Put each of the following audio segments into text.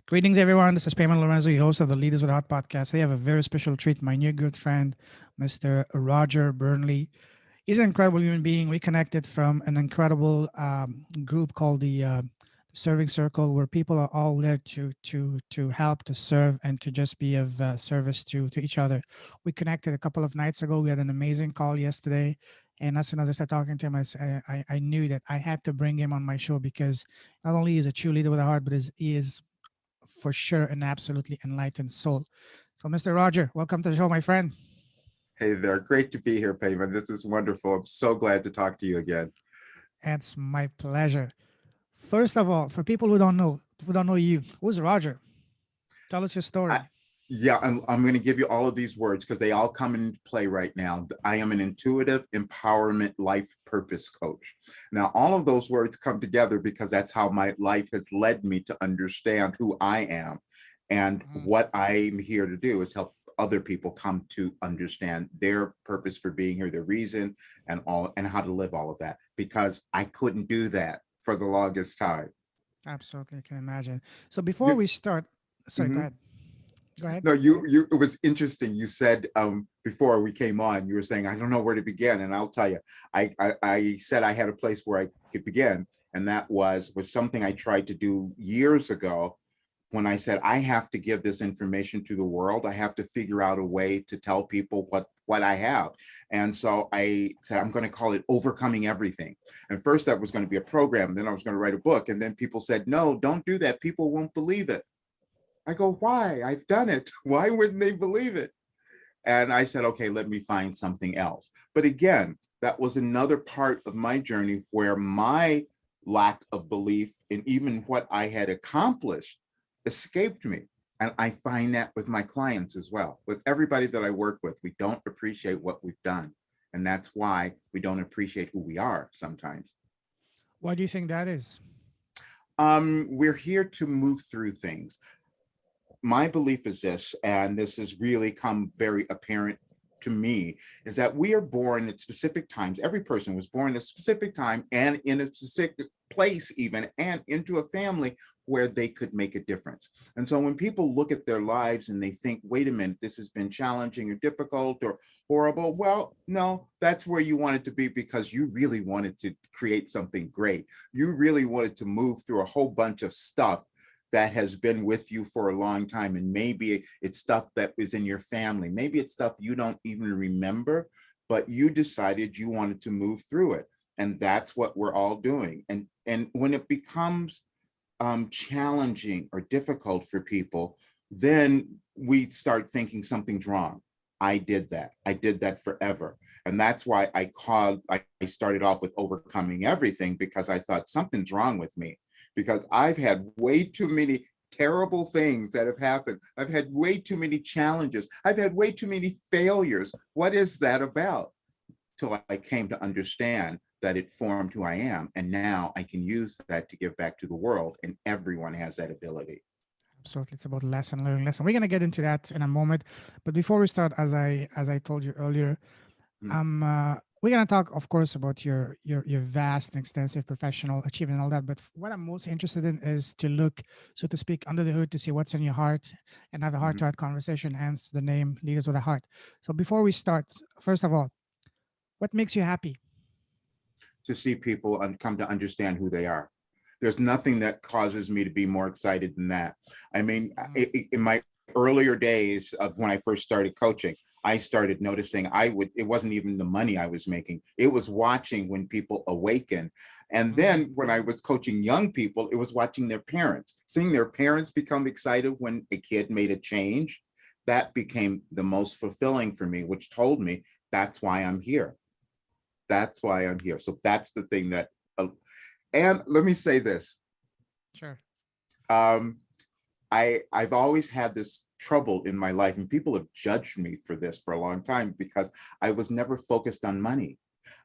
Greetings, everyone. This is Payman Lorenzo, your host of the Leaders with Heart podcast. They have a very special treat. My new good friend, Mr. Roger Burnley. He's an incredible human being. We connected from an incredible group called the Serving Circle, where people are all there to help, to serve, and to just be of service to each other. We connected a couple of nights ago. We had an amazing call yesterday, and as soon as I started talking to him, I knew that I had to bring him on my show because not only is a true leader with a heart, but he is for sure an absolutely enlightened soul. So, Mr. Roger, welcome to the show, my friend. Hey there, great to be here, Payman. This is wonderful. I'm so glad to talk to you again. It's my pleasure. First of all, for people who don't know you, who's Roger? Tell us your I, story. yeah, I'm going to give you all of these words because they all come into play right now. I am an intuitive empowerment life purpose coach. Now, all of those words come together because that's how my life has led me to understand who I am. And Mm, what I'm here to do is help other people come to understand their purpose for being here, their reason, and how to live all of that. Because I couldn't do that for the longest time. absolutely, I can imagine. So before You, we start, sorry, go mhm. ahead. Go ahead. No, you. It was interesting. You said before we came on, you were saying I don't know where to begin, and I'll tell you. I said I had a place where I could begin, and that was something I tried to do years ago. When I said I have to give this information to the world, I have to figure out a way to tell people what I have. And so I said I'm going to call it Overcoming Everything. And first that was going to be a program, and then I was going to write a book, and then people said no, don't do that. People won't believe it. I go, why? I've done it. Why wouldn't they believe it? And I said, okay, let me find something else. But again, that was another part of my journey where my lack of belief in even what I had accomplished escaped me. And I find that with my clients as well. With everybody that I work with, we don't appreciate what we've done. And that's why we don't appreciate who we are sometimes. Why do you think that is? We're here to move through things. My belief is this, and this has really come very apparent to me, is that we are born at specific times. Every person was born at a specific time and in a specific place, even, and into a family where they could make a difference. And so when people look at their lives and they think, wait a minute, this has been challenging or difficult or horrible, well, no, that's where you wanted to be because you really wanted to create something great. You really wanted to move through a whole bunch of stuff that has been with you for a long time. And maybe it's stuff that was in your family. Maybe it's stuff you don't even remember, but you decided you wanted to move through it. And that's what we're all doing. And when it becomes challenging or difficult for people, then we start thinking something's wrong. I did that. I did that forever. And that's why I started off with Overcoming Everything, because I thought something's wrong with me, because I've had way too many terrible things that have happened. I've had way too many challenges. I've had way too many failures. What is that about? Till I came to understand that it formed who I am. And now I can use that to give back to the world. And everyone has that ability. Absolutely, it's about lesson, learning lesson. We're gonna get into that in a moment, but before we start, as I told you earlier, Mm. we're gonna talk, of course, about your vast and extensive professional achievement and all that. But what I'm most interested in is to look, so to speak, under the hood to see what's in your heart and have a Mhm. heart-to-heart conversation. Hence the name Leaders with a Heart. So before we start, first of all, what makes you happy? To see people and come to understand who they are. There's nothing that causes me to be more excited than that. I mean, Mm, in my earlier days of when I first started coaching, I started noticing it wasn't even the money I was making. It was watching when people awaken. And mm, then when I was coaching young people, it was watching their parents, seeing their parents become excited when a kid made a change. That became the most fulfilling for me, which told me that's why I'm here. That's why I'm here. So that's the thing that, and let me say this. sure. Um, I've always had this trouble in my life, and people have judged me for this for a long time because I was never focused on money.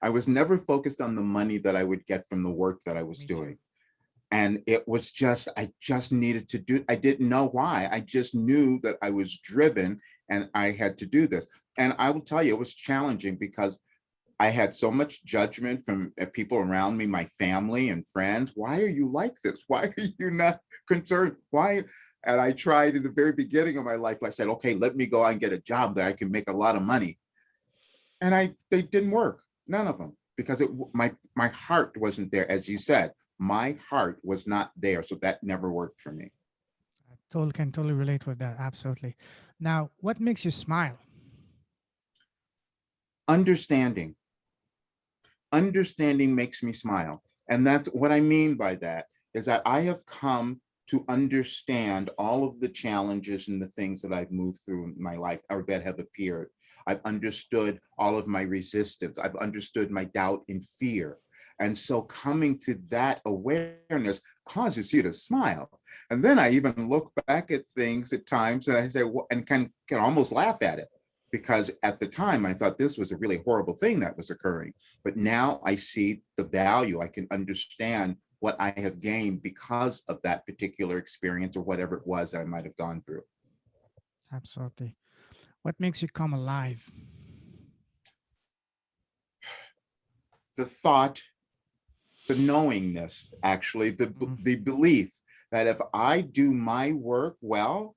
I was never focused on the money that I would get from the work that I was Me too. doing. And it was just, I just needed to do, I didn't know why. I just knew that I was driven and I had to do this. And I will tell you, it was challenging because I had so much judgment from people around me, my family and friends. Why are you like this? Why are you not concerned? Why? And I tried in the very beginning of my life. I said, okay, let me go out and get a job that I can make a lot of money. And they didn't work. None of them, because my heart wasn't there. As you said, my heart was not there. So that never worked for me. Totally can totally relate with that. Absolutely. Now, what makes you smile? Understanding. Understanding makes me smile. And that's what I mean by that, is that I have come to understand all of the challenges and the things that I've moved through in my life or that have appeared. I've understood all of my resistance. I've understood my doubt and fear. And so coming to that awareness causes you to smile. And then I even look back at things at times and I say, well, and can almost laugh at it, because at the time I thought this was a really horrible thing that was occurring. But now I see the value. I can understand what I have gained because of that particular experience or whatever it was that I might have gone through. Absolutely. What makes you come alive? The thought, the knowingness, actually, Mm, the belief that if I do my work well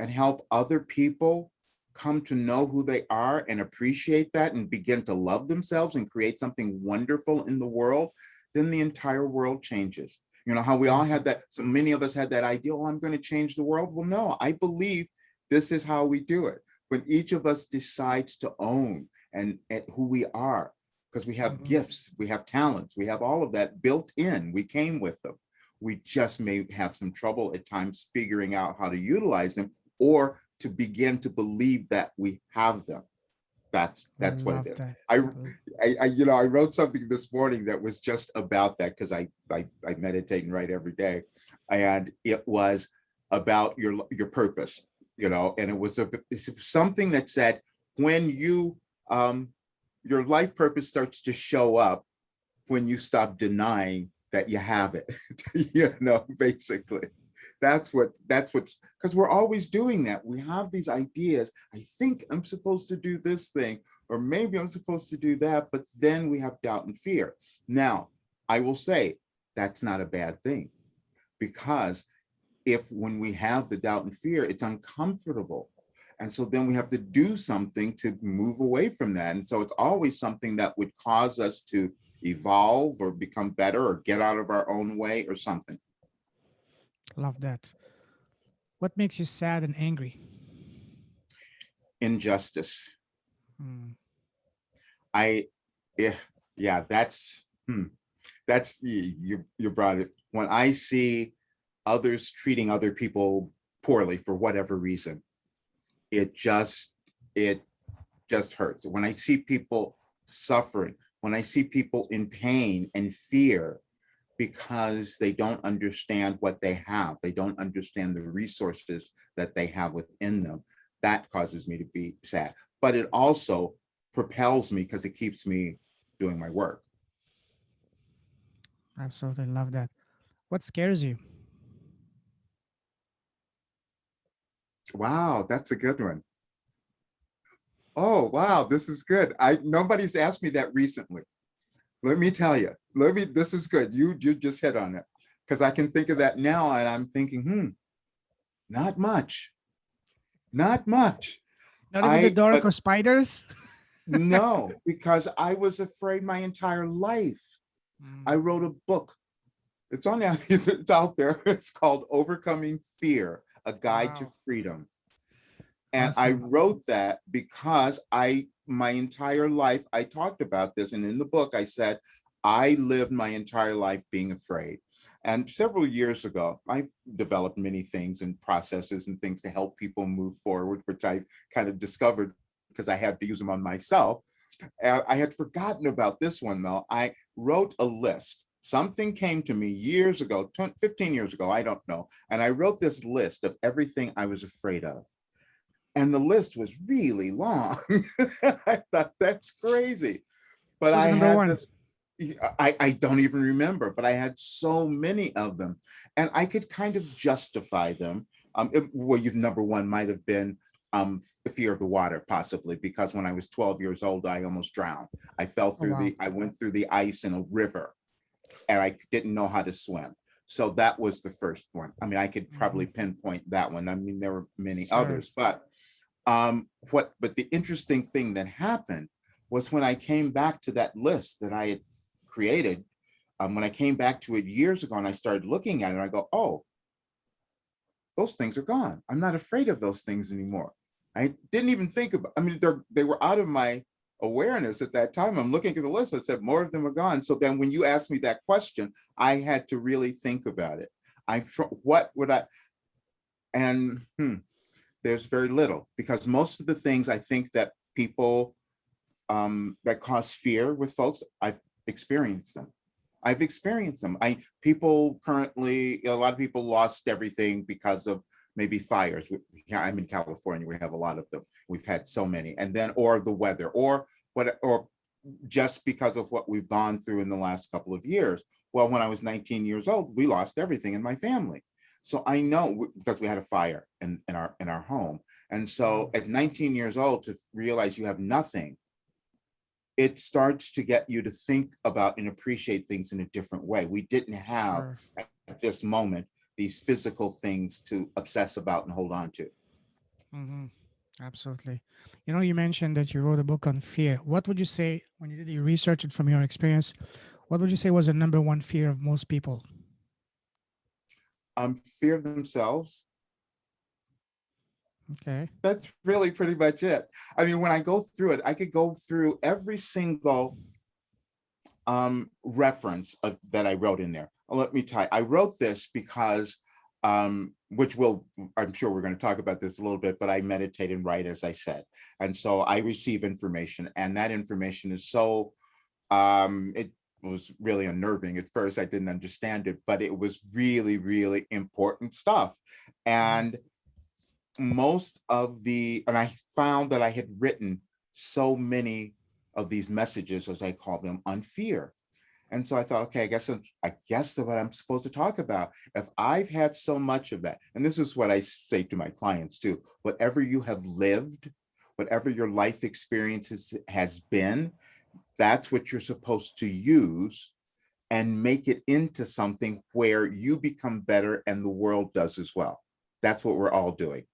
and help other people come to know who they are and appreciate that and begin to love themselves and create something wonderful in the world, then the entire world changes. You know how we all mhm, had that, so many of us had that idea, oh, I'm going to change the world. Well, no, I believe this is how we do it. When each of us decides to own and who we are, because we have mhm. gifts, we have talents, we have all of that built in, we came with them. We just may have some trouble at times figuring out how to utilize them or to begin to believe that we have them. That's what it Love is. that. I, l- I wrote something this morning that was just about that, because I meditate and write every day, and it was about your purpose, and it's something that said, when um your life purpose starts to show up when you stop denying that you have it. Basically that's what's, because we're always doing that. We have these ideas. I think I'm supposed to do this thing, or maybe I'm supposed to do that, but then we have doubt and fear. Now, I will say that's not a bad thing, because if when we have the doubt and fear, it's uncomfortable. And so then we have to do something to move away from that. And so it's always something that would cause us to evolve or become better or get out of our own way or something. Love that. What makes you sad and angry? Injustice. Mm, I, yeah, yeah, that's you brought it. When I see others treating other people poorly for whatever reason, it just it just hurts. When I see people suffering, when I see people in pain and fear because they don't understand what they have, they don't understand the resources that they have within them, that causes me to be sad. But it also propels me because it keeps me doing my work. absolutely love that. What scares you? Wow, that's a good one. Oh, wow, this is good. I Nobody's asked me that recently. Let me tell you. This is good. You just hit on it. Because I can think of that now and I'm thinking, not much. Not much. Not even the dark But or spiders? no, because I was afraid my entire life. I Mm, wrote a book. It's on now, it's out there. It's called Overcoming Fear, A Guide to wow. Freedom. And I Awesome. wrote that because my entire life, I talked about this. And in the book, I said, I lived my entire life being afraid. And several years ago, I've developed many things and processes and things to help people move forward, which I kind of discovered because I had to use them on myself. I had forgotten about this one, though. I wrote a list. Something came to me years ago, 15 years ago, I don't know. And I wrote this list of everything I was afraid of. And the list was really long. I thought, that's crazy. But What was I the number had one? this, I don't even remember, but I had so many of them. And I could kind of justify them. Well, you number one might have been the fear of the water, possibly, because when I was 12 years old, I almost drowned. Oh, wow. I went through the ice in a river and I didn't know how to swim. So that was the first one. I mean, I could Hmm. probably pinpoint that one. I mean, there were many Sure. others, but but the interesting thing that happened was when I came back to that list that I had created, when I came back to it years ago and I started looking at it, I go, oh, those things are gone. I'm not afraid of those things anymore. I didn't even think about, I mean, they were out of my awareness at that time. I'm looking at the list. I said, more of them are gone. So then when you asked me that question, I had to really think about it. What would I, and there's very little, because most of the things I think that people that cause fear with folks, I've experienced them. I've experienced them. People currently, a lot of people lost everything because of maybe fires. Yeah, I'm in California. We have a lot of them. We've had so many, and then or the weather, or just because of what we've gone through in the last couple of years. Well, when I was 19 years old, we lost everything in my family. So I know because we had a fire in our home. And so Wow. at 19 years old, to realize you have nothing, it starts to get you to think about and appreciate things in a different way. We didn't have Sure. at this moment these physical things to obsess about and hold on to. Hmm. Absolutely. You know, you mentioned that you wrote a book on fear. What would you say when you did your research and from your experience? What would you say was the number one fear of most people? Fear of themselves. Okay. That's really pretty much it. I mean, when I go through it, I could go through every single reference that I wrote in there. Let me tell you, I wrote this because, which will, I'm sure we're going to talk about this a little bit, but I meditate and write, as I said. And so I receive information, and that information is so, it was really unnerving at first. I didn't understand it, but it was really, really important stuff. Mhm. And and I found that I had written so many of these messages, as I call them, on fear. And so I thought, okay, I guess that's what I'm supposed to talk about. If I've had so much of that, and this is what I say to my clients too, whatever you have lived, whatever your life experiences has been, that's what you're supposed to use and make it into something where you become better and the world does as well. That's what we're all doing.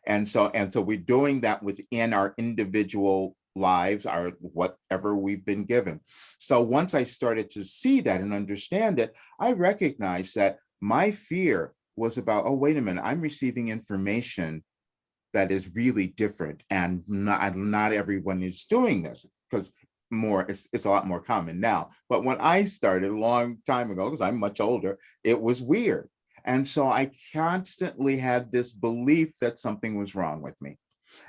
And so we're doing that within our individual lives, our whatever we've been given. So once I started to see that and understand it, I recognized that my fear was about, oh, wait a minute, I'm receiving information that is really different, and not everyone is doing this, because it's a lot more common now. But when I started a long time ago, because I'm much older, it was weird. And so I constantly had this belief that something was wrong with me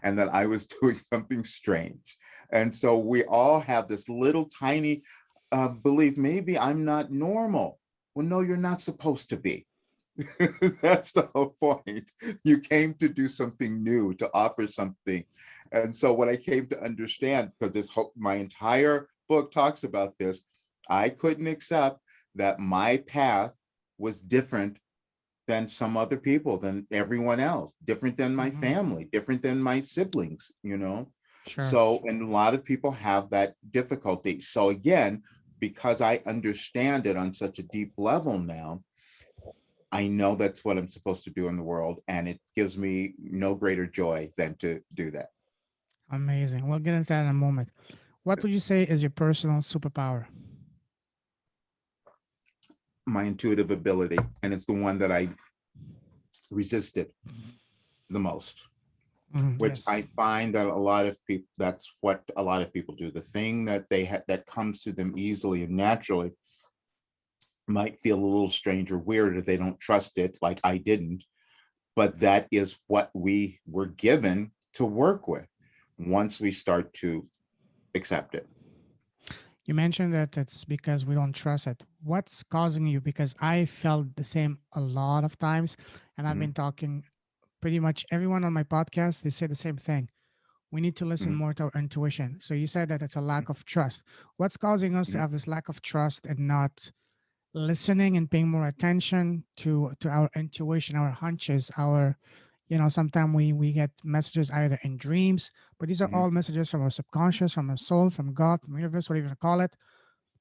and that I was doing something strange. And so we all have this little tiny belief, maybe I'm not normal. Well, no, you're not supposed to be. That's the whole point. You came to do something new, to offer something. And so what I came to understand, because my entire book talks about this, I couldn't accept that my path was different than some other people, than everyone else, different than my Hmm. family, different than my siblings, you know? Sure. So, and a lot of people have that difficulty. So again, because I understand it on such a deep level now, I know that's what I'm supposed to do in the world, and it gives me no greater joy than to do that. Amazing. We'll get into that in a moment. What would you say is your personal superpower? My intuitive ability, and it's the one that I resisted the most, Mhm. which I Yes. find that a lot of people, that's what a lot of people do. The thing that that comes to them easily and naturally might feel a little strange or weird if they don't trust it, like I didn't, but that is what we were given to work with once we start to accept it. You mentioned that it's because we don't trust it. What's causing you? Because I felt the same a lot of times, and I've Mhm, been talking pretty much everyone on my podcast. They say the same thing. We need to listen mhm, more to our intuition. So you said that it's a lack of trust. What's causing us to mhm, have this lack of trust and not listening and paying more attention to our intuition, our hunches, our, you know, sometimes we get messages either in dreams, but these are mhm, all messages from our subconscious, from our soul, from God, from the universe, whatever you want to call it.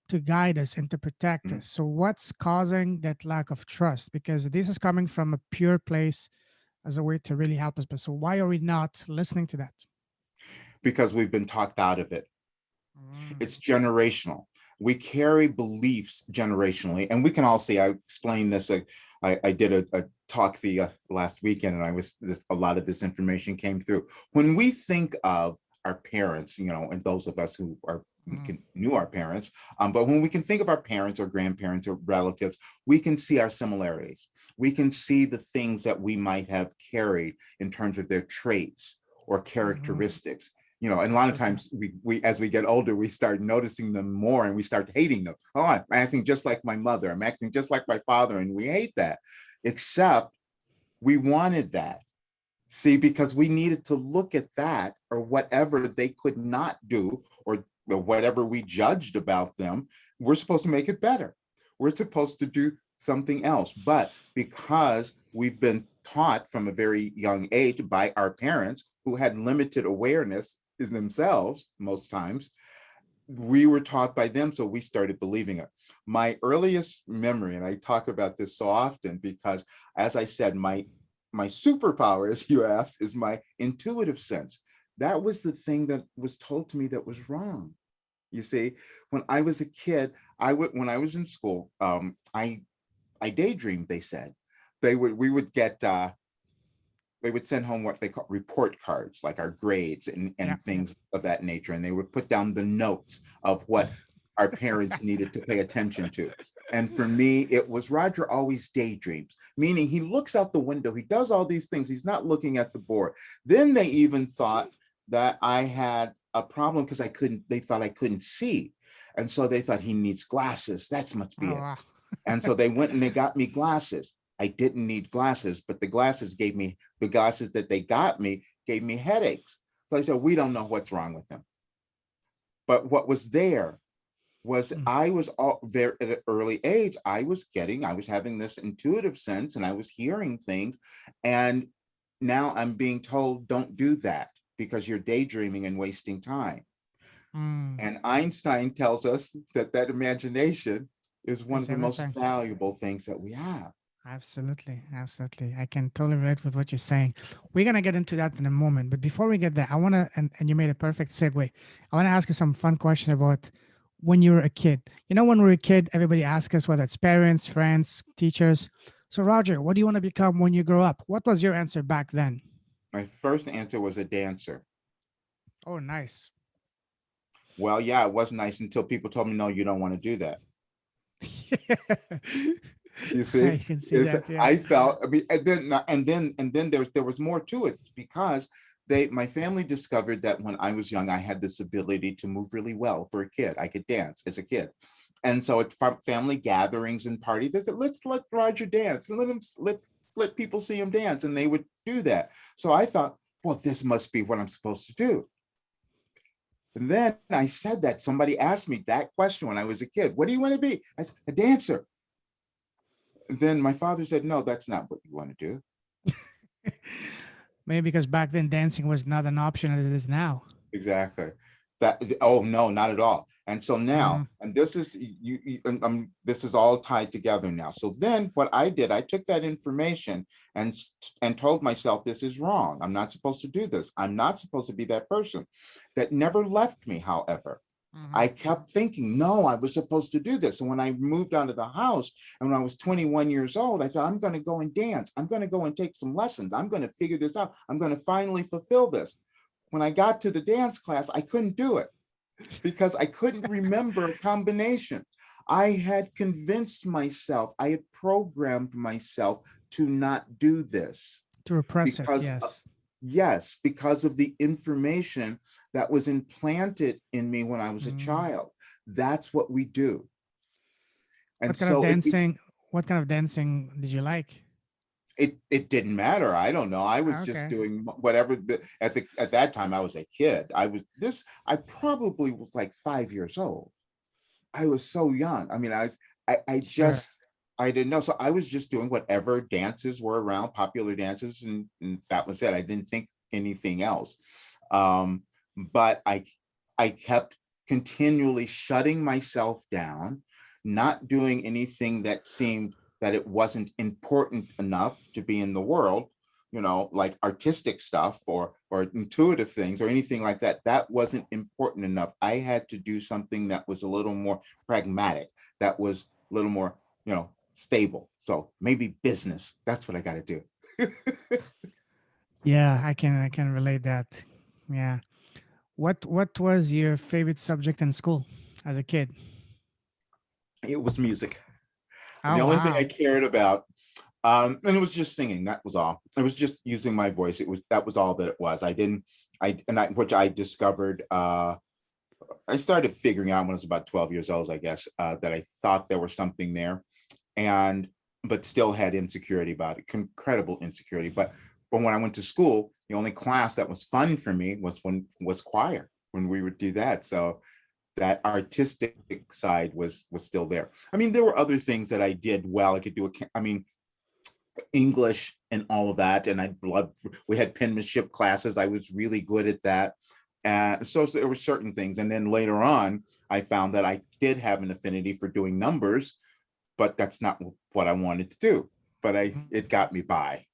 to guide us and to protect Mm. us. So, what's causing that lack of trust? Because this is coming from a pure place as a way to really help us. But so, why are we not listening to that? Because we've been talked out of it. Mm, It's generational. We carry beliefs generationally, and we can all see. I explained this. I did a talk the last weekend, and a lot of this information came through. When we think of our parents, and those of us who mm, knew our parents, but when we can think of our parents or grandparents or relatives, we can see our similarities. We can see the things that we might have carried in terms of their traits or mhm. characteristics. And a lot of Absolutely. times we as we get older, we start noticing them more and we start hating them. Oh, I'm acting just like my mother. I'm acting just like my father. And we hate that, except we wanted that. See, because we needed to look at that or whatever they could not do or whatever we judged about them, we're supposed to make it better. We're supposed to do something else. But because we've been taught from a very young age by our parents who had limited awareness in themselves, most times, we were taught by them, so we started believing it. My earliest memory, and I talk about this so often because, as I said, my superpower, as you asked, is my intuitive sense. That was the thing that was told to me that was wrong. You see, when I was a kid, when I was in school, I daydreamed. They said we would get they would send home what they call report cards, like our grades Yeah, and yeah. things of that nature. And they would put down the notes of what our parents needed to pay attention to. And for me, it was Roger always daydreams, meaning he looks out the window, he does all these things, he's not looking at the board. Then they even thought that I had a problem because they thought I couldn't see. And so they thought he needs glasses. That must be Oh, it. wow. And so they went and they got me glasses. I didn't need glasses, but the glasses that they got me gave me headaches. So I said, we don't know what's wrong with him. But what was there was Mm. I was all very at an early age, I was having this intuitive sense and I was hearing things. And now I'm being told, don't do that because you're daydreaming and wasting time. Mm. And Einstein tells us that imagination is one That's of the most everything. valuable things that we have. Absolutely. Absolutely. I can totally relate with what you're saying. We're going to get into that in a moment. But before we get there, I want to, and you made a perfect segue. I want to ask you some fun question about when you were a kid. When we were a kid, everybody asks us whether it's parents, friends, teachers. So, Roger, what do you want to become when you grow up? What was your answer back then? My first answer was a dancer. Oh, nice. Well, yeah, it was nice until people told me, no, you don't want to do that. You see, I can see that. Yeah. I felt, I mean, and then there was more to it because my family discovered that when I was young, I had this ability to move really well for a kid. I could dance as a kid. And so at family gatherings and parties, they said, let's let Roger dance and let people see him dance. And they would do that. So I thought, well, this must be what I'm supposed to do. And then I said that somebody asked me that question when I was a kid. What do you want to be? I said, a dancer. And then my father said, no, that's not what you want to do. Maybe because back then dancing was not an option as it is now. Exactly. Oh no, not at all. And so now, Mm, and this is this is all tied together now. So then what I did, I took that information and told myself this is wrong. I'm not supposed to do this. I'm not supposed to be that person. That never left me, however. mhm. I kept thinking, no, I was supposed to do this. And when I moved out of the house and when I was 21 years old, I thought, I'm going to go and dance. I'm going to go and take some lessons. I'm going to figure this out. I'm going to finally fulfill this. When I got to the dance class, I couldn't do it because I couldn't remember a combination. I had convinced myself, I had programmed myself to not do this To repress it, because yes. yes, because of the information that was implanted in me when I was a Mm. child. That's what we do. And What kind of so dancing? What kind of dancing did you like? it didn't matter. I don't know. I was Ah, just okay, doing whatever at that time I was a kid. I probably was like 5 years old. I was so young. I mean, I sure. just I didn't know. So I was just doing whatever dances were around, popular dances, and that was it. I didn't think anything else. But I kept continually shutting myself down, not doing anything that seemed that it wasn't important enough to be in the world, like artistic stuff or intuitive things or anything like that. That wasn't important enough. I had to do something that was a little more pragmatic, that was a little more, stable. So maybe business. That's what I got to do. Yeah, I can relate that. Yeah. What was your favorite subject in school as a kid? It was music. Oh The only thing I wow. cared about, and it was just singing. That was all. It was just using my voice. That was all that it was. I didn't. Which I discovered. I started figuring out when I was about 12 years old, I guess, that I thought there was something there, and but still had insecurity about it, incredible insecurity. But when I went to school, the only class that was fun for me was choir when we would do that. So that artistic side was still there. I mean, there were other things that I did well. I could do I mean, English and all of that, and I loved. We had penmanship classes. I was really good at that. So there were certain things, and then later on, I found that I did have an affinity for doing numbers, but that's not what I wanted to do. But it got me by.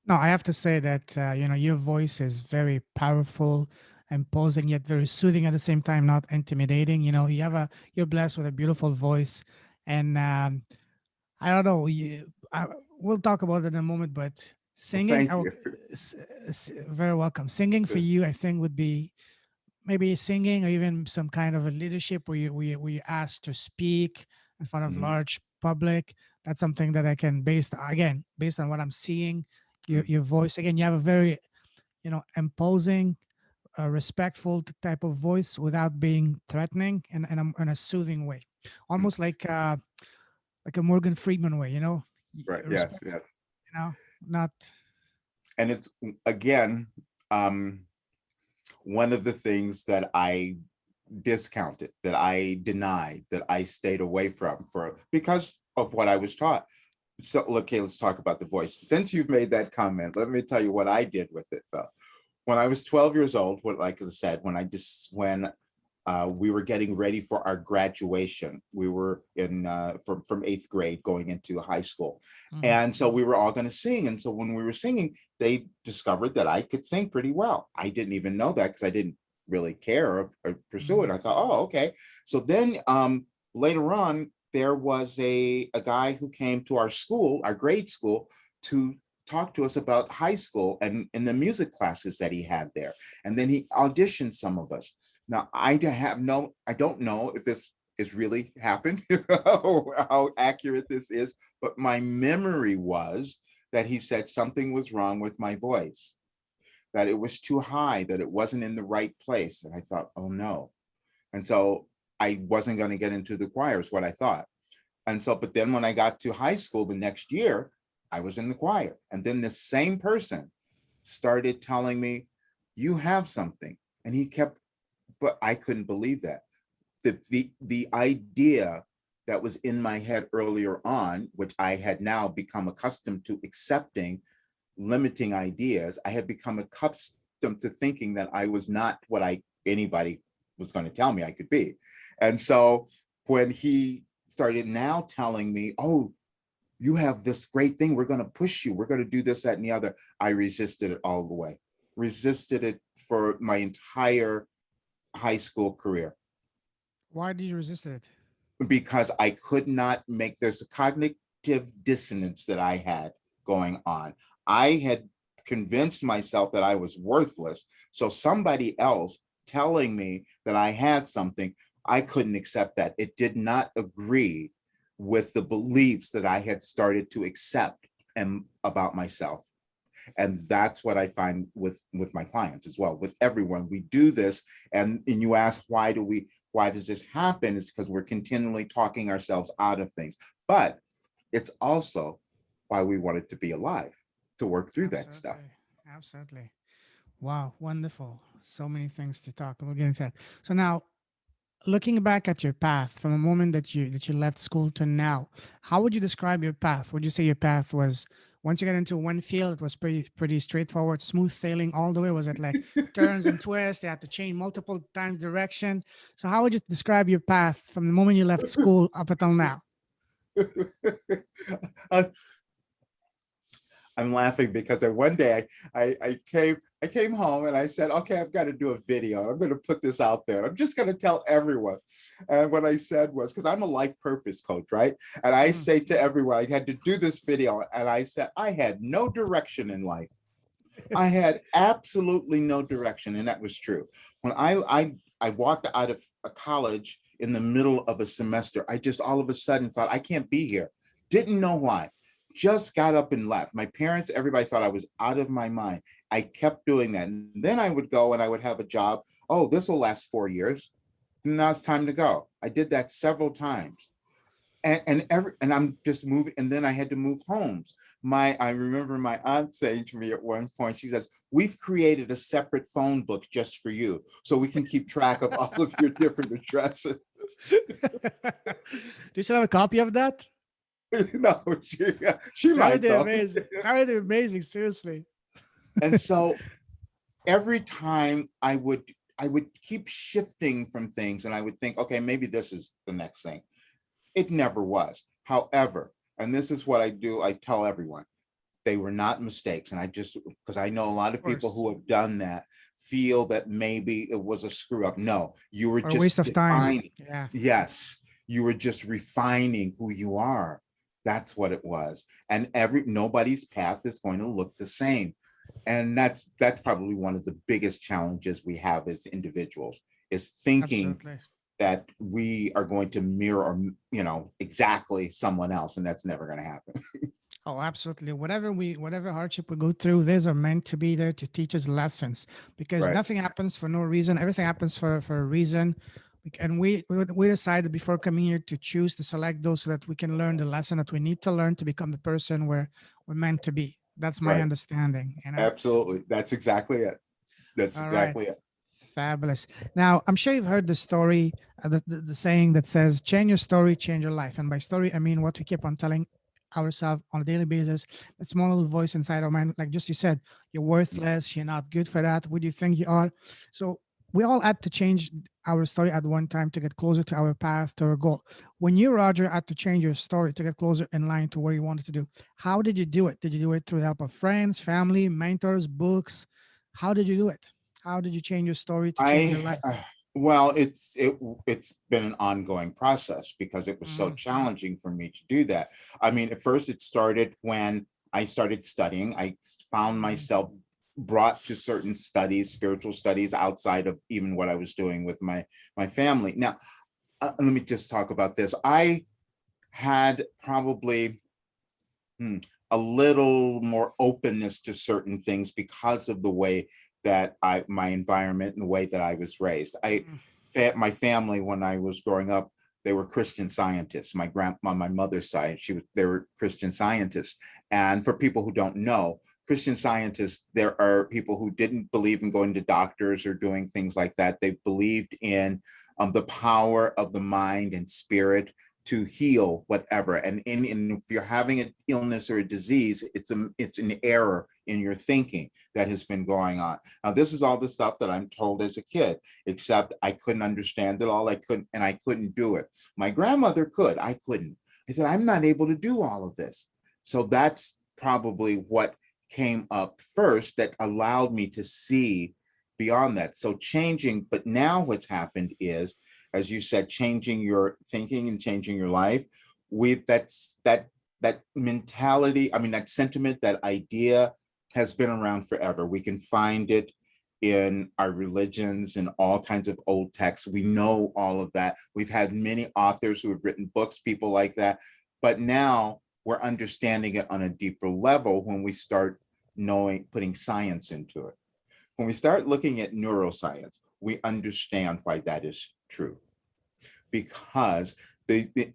No, I have to say that your voice is very powerful, imposing yet very soothing at the same time, not intimidating. You're blessed with a beautiful voice, and I don't know. We'll talk about it in a moment, but Well, singing, thank you. very welcome. Singing for you, I think, would be maybe singing or even some kind of a leadership where you asked to speak in front of Mhm. large public. That's something that I can based on what I'm seeing. Your voice again. You have a very imposing, respectful type of voice without being threatening and in a soothing way, Mhm. almost like a Morgan Friedman way. Right. Yes. Respect. Yes. Not. And it's again, um, one of the things that I discounted, that I denied, that I stayed away from for because of what I was taught. So, okay, let's talk about the voice. Since you've made that comment, let me tell you what I did with it, though. When I was 12 years old, like I said, when we were getting ready for our graduation. We were in from eighth grade going into high school, Mhm. and so we were all going to sing. And so when we were singing, they discovered that I could sing pretty well. I didn't even know that because I didn't really care or pursue it. Mhm. I thought, oh, okay. So then later on, there was a guy who came to our school, our grade school, to talk to us about high school and in the music classes that he had there. And then he auditioned some of us. Now, I don't know if this is really happened, how accurate this is, but my memory was that he said something was wrong with my voice, that it was too high, that it wasn't in the right place. And I thought, oh no. And so I wasn't going to get into the choir, is what I thought. And so, but then when I got to high school the next year, I was in the choir. And then the same person started telling me, you have something. And he kept, but I couldn't believe that. The idea that was in my head earlier on, which I had now become accustomed to accepting, limiting ideas, I had become accustomed to thinking that I was not what I anybody was going to tell me I could be. And so when he started now telling me, oh, you have this great thing, we're going to push you, we're going to do this, that, and the other, I resisted it all the way, resisted it for my entire high school career, Why did you resist it? because I could not make, there's a cognitive dissonance that I had going on. I had convinced myself that I was worthless. So somebody else telling me that I had something, I couldn't accept that. It did not agree with the beliefs that I had started to accept and about myself. And that's what I find with my clients as well, with everyone. We do this, and you ask, why does this happen? It's because we're continually talking ourselves out of things, but it's also why we wanted to be alive, to work through that stuff. Absolutely. Absolutely. Wow, wonderful. So many things to talk. We'll get into that. So now, looking back at your path from the moment that you left school to now, how would you describe your path? Would you say your path was Once you get into one field, it was pretty straightforward, smooth sailing all the way. Was it like turns and twists? They had to change multiple times direction. So how would you describe your path from the moment you left school up until now? Uh, I'm laughing because one day I came home and I said, okay, I've got to do a video. I'm going to put this out there. I'm just going to tell everyone. And what I said was, because I'm a life purpose coach, right? And I Mm. say to everyone, I had to do this video. And I said, I had no direction in life. I had absolutely no direction. And that was true. When I walked out of a college in the middle of a semester, I just all of a sudden thought, I can't be here. Didn't know why. Just got up and left. My parents, everybody thought I was out of my mind. I kept doing that. And then I would go and I would have a job. Oh, this will last 4 years. Now it's time to go. I did that several times. And I'm just moving, and then I had to move homes. I remember my aunt saying to me at one point, she says, we've created a separate phone book just for you, so we can keep track of all of your different addresses. Do you still have a copy of that? No, she That would might be though. amazing. That would be amazing. Seriously. And so every time I would keep shifting from things, and I would think, okay, maybe this is the next thing. It never was. However, and this is what I do, I tell everyone, they were not mistakes. And I just, because I know a lot Of of people course. who have done that feel that maybe it was a screw up. No, you were Or a waste just of time. defining. Yeah. Yes, you were just refining who you are. That's what it was. And nobody's path is going to look the same. And that's probably one of the biggest challenges we have as individuals, is thinking Absolutely. that we are going to mirror, exactly someone else, and that's never going to happen. Oh, absolutely. Whatever hardship we go through, these are meant to be there to teach us lessons, because Right, nothing happens for no reason. Everything happens for a reason. And we decided before coming here to choose to select those so that we can learn the lesson that we need to learn to become the person we're meant to be. That's my right. understanding. Absolutely. That's exactly it. That's All right. exactly it. Fabulous. Now, I'm sure you've heard the story, the saying that says, change your story, change your life. And by story, I mean what we keep on telling ourselves on a daily basis. That small little voice inside our mind, like just you said, you're worthless, you're not good for that. What do you think you are? So we all had to change our story at one time to get closer to our path, to our goal. When you, Roger, had to change your story to get closer in line to where you wanted to do, how did you do it? Did you do it through the help of friends, family, mentors, books? How did you do it? How did you change your story to change your I life? well, it's been an ongoing process because it was so Mhm. challenging for me to do that. I mean, at first it started when I started studying. I found Mhm. myself brought to certain studies, spiritual studies, outside of even what I was doing with my family. Now, let me just talk about this. I had probably hmm, a little more openness to certain things because of the way that my environment and the way that I was raised. Mhm. My family, when I was growing up, they were Christian scientists. My grandma, my mother's side, they were Christian scientists. And for people who don't know, Christian scientists, there are people who didn't believe in going to doctors or doing things like that. They believed in the power of the mind and spirit to heal whatever. And if you're having an illness or a disease, it's an error in your thinking that has been going on. Now, this is all the stuff that I'm told as a kid, except I couldn't understand it all. I couldn't do it. My grandmother could, I couldn't. I said, I'm not able to do all of this. So that's probably what came up first that allowed me to see beyond that. So changing, but now what's happened is, as you said, changing your thinking and changing your life. That mentality, I mean, that sentiment, that idea has been around forever. We can find it in our religions and all kinds of old texts. We know all of that. We've had many authors who have written books, people like that. But now we're understanding it on a deeper level when we start putting science into it. When we start looking at neuroscience, we understand why that is true. Because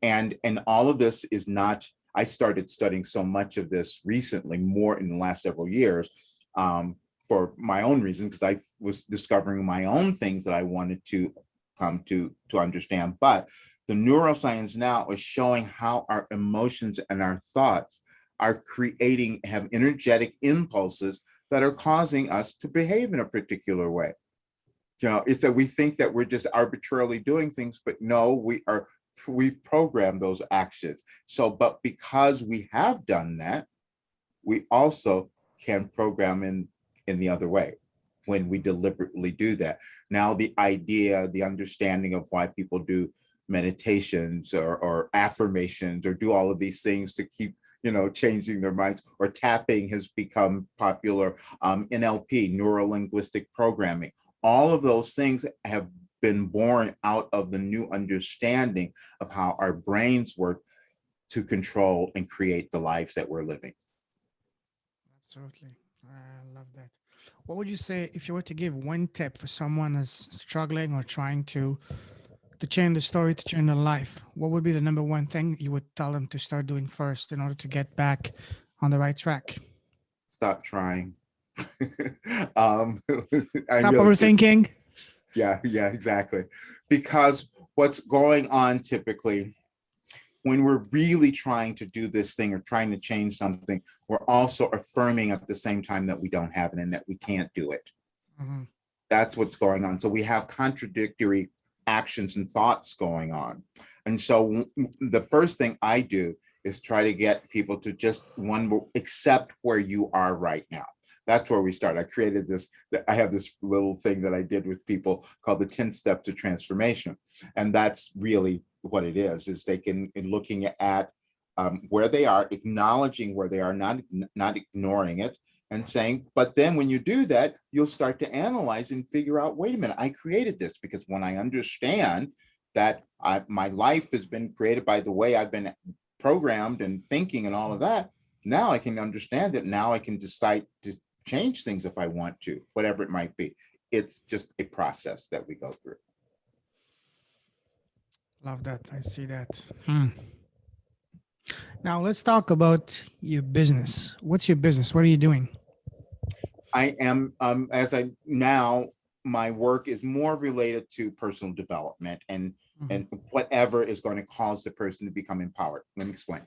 and all of this is not, I started studying so much of this recently, more in the last several years, for my own reasons, because I was discovering my own things that I wanted to come to understand. But the neuroscience now is showing how our emotions and our thoughts are creating, have energetic impulses that are causing us to behave in a particular way. It's that we think that we're just arbitrarily doing things, but no, we've programmed those actions. So, but because we have done that, we also can program in the other way when we deliberately do that. Now, the idea, the understanding of why people do meditations or affirmations or do all of these things to keep changing their minds, or tapping has become popular. NLP, neuro linguistic programming, all of those things have been born out of the new understanding of how our brains work to control and create the lives that we're living. Absolutely. I love that. What would you say if you were to give one tip for someone who's struggling or trying to change the story, to change their life? What would be the number one thing you would tell them to start doing first in order to get back on the right track? Stop trying. um, I'm Stop really serious. overthinking. Yeah, exactly. Because what's going on typically when we're really trying to do this thing or trying to change something, we're also affirming at the same time that we don't have it and that we can't do it. Mhm. That's what's going on. So we have contradictory actions and thoughts going on. And so the first thing I do is try to get people to just accept where you are right now. That's where we start. I have this little thing that I did with people called the 10 steps of transformation. And that's really what it is they can, in looking at where they are, acknowledging where they are, not ignoring it, and saying, but then when you do that, you'll start to analyze and figure out, wait a minute, I created this. Because when I understand that my life has been created by the way I've been programmed and thinking and all of that, now I can understand it. Now I can decide to change things if I want to, whatever it might be. It's just a process that we go through. Love that. I see that. Now let's talk about your business. What's your business? What are you doing? I am, my work is more related to personal development and whatever is going to cause the person to become empowered. Let me explain.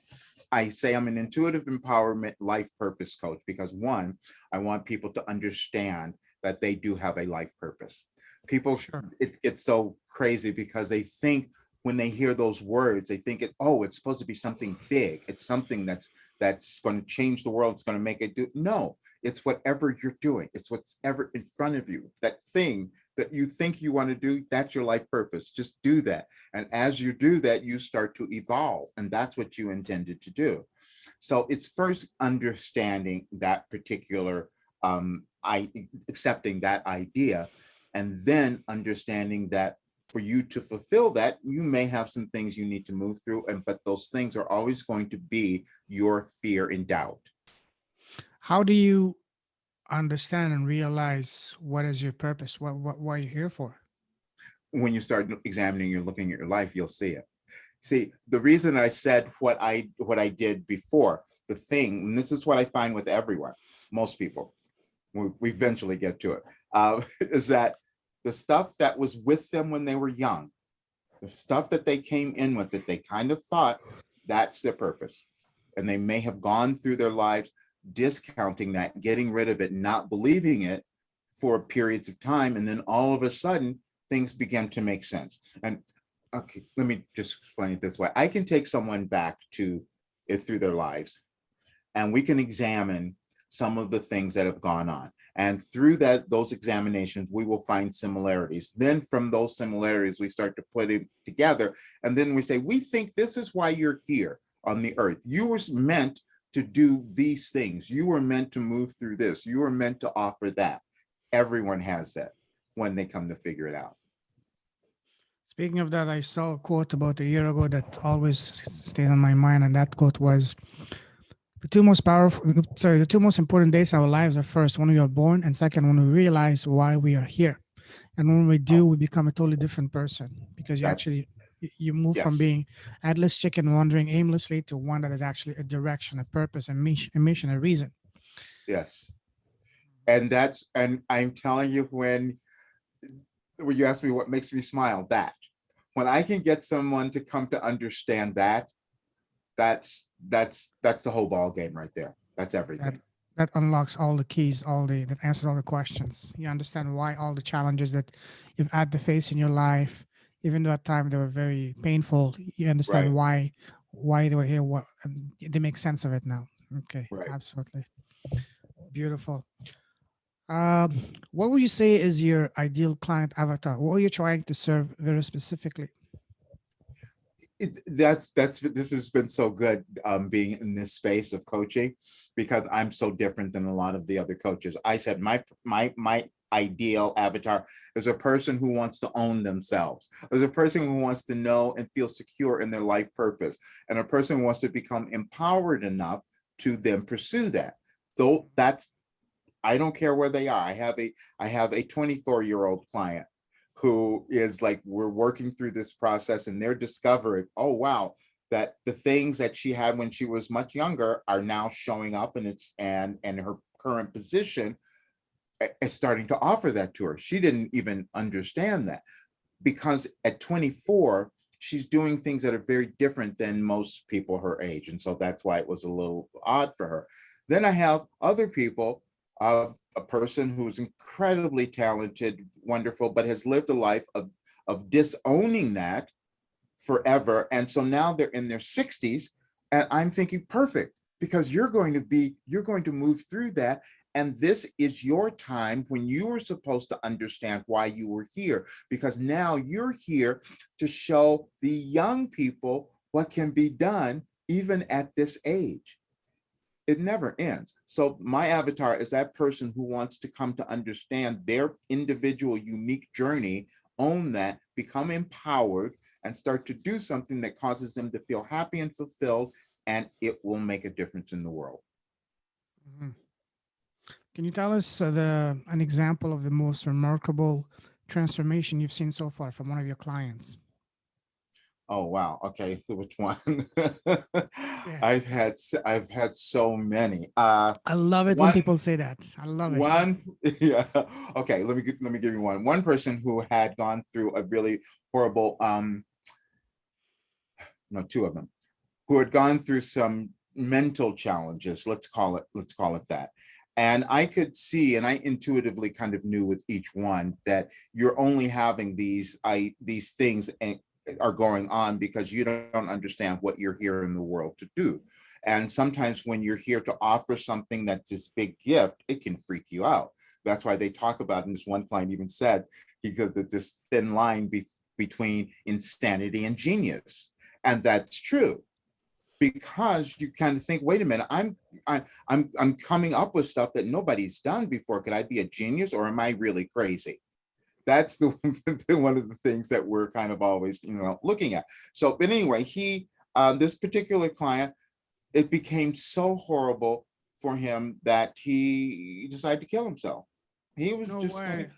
I say I'm an intuitive empowerment life purpose coach because, one, I want people to understand that they do have a life purpose. People, Sure. it's so crazy because they think when they hear those words, they think it's supposed to be something big. It's something that's going to change the world. It's going to make it do. No, it's whatever you're doing. It's whatever in front of you. That thing that you think you want to do, that's your life purpose. Just do that. And as you do that, you start to evolve. And that's what you intended to do. So it's first understanding that particular, accepting that idea, and then understanding that for you to fulfill that, you may have some things you need to move through, but those things are always going to be your fear and doubt. How do you understand and realize what is your purpose? What are you here for? When you start examining, you're looking at your life, you'll see it. See, the reason I said what I did before, the thing, and this is what I find with everyone, most people, we eventually get to it, is that the stuff that was with them when they were young, the stuff that they came in with, that they kind of thought that's their purpose. And they may have gone through their lives discounting that, getting rid of it, not believing it for periods of time. And then all of a sudden, things began to make sense. And okay, let me just explain it this way. I can take someone back to it through their lives, and we can examine some of the things that have gone on. And through those examinations, we will find similarities. Then from those similarities, we start to put it together. And then we say, we think this is why you're here on the earth. You were meant to do these things. You were meant to move through this. You were meant to offer that. Everyone has that when they come to figure it out. Speaking of that, I saw a quote about a year ago that always stayed on my mind, and that quote was, the two most important days in our lives are, first, when we are born, and second, when we realize why we are here. And when we do, we become a totally different person, because That's, you move from yes, being headless chicken wandering aimlessly to one that is actually a direction, a purpose, a mission, a reason. yes. And I'm telling you, when you ask me what makes me smile, that when I can get someone to come to understand that, that's the whole ball game right there. That's That everything. that unlocks all the keys, all the that answers all the questions. You understand why all the challenges that you've had to face in your life, even though at times they were very painful. You understand Right, why they were here. What they make sense of it now. Okay, right. absolutely beautiful. What would you say is your ideal client avatar? What are you trying to serve very specifically? That's this has been so good, being in this space of coaching, because I'm so different than a lot of the other coaches. I said my ideal avatar is a person who wants to own themselves, is a person who wants to know and feel secure in their life purpose, and a person who wants to become empowered enough to then pursue that. Though that's, I don't care where they are. I have a 24-year-old client who is like, we're working through this process and they're discovering, oh wow, that the things that she had when she was much younger are now showing up, and it's and her current position is starting to offer that to her. She didn't even understand that, because at 24 she's doing things that are very different than most people her age, and so that's why it was a little odd for her. Then I have other people, a person who's incredibly talented, wonderful, but has lived a life of disowning that forever, and so now they're in their 60s, and I'm thinking, perfect, because you're going to move through that, and this is your time when you were supposed to understand why you were here, because now you're here to show the young people what can be done even at this age. It never ends. So my avatar is that person who wants to come to understand their individual unique journey, own that, become empowered, and start to do something that causes them to feel happy and fulfilled, and it will make a difference in the world. Mhm. Can you tell us an example of the most remarkable transformation you've seen so far from one of your clients? Oh wow. Okay, so which one? Yes. I've had so many. I love it when One people say that. I love it. one yeah. Okay, let me give you one. One person who had gone through a really horrible, no, two of them, who had gone through some mental challenges, let's call it that. And I could see, and I intuitively kind of knew with each one, that you're only having these things are going on because you don't understand what you're here in the world to do. And sometimes when you're here to offer something that's this big gift, it can freak you out. That's why they talk about, and this one client even said, because there's this thin line between insanity and genius. And that's true, because you kind of think, wait a minute, I'm coming up with stuff that nobody's done before. Could I be a genius, or am I really crazy? That's the one of the things that we're kind of always, looking at. So, but anyway, this particular client, it became so horrible for him that he decided to kill himself. He was No just way. like,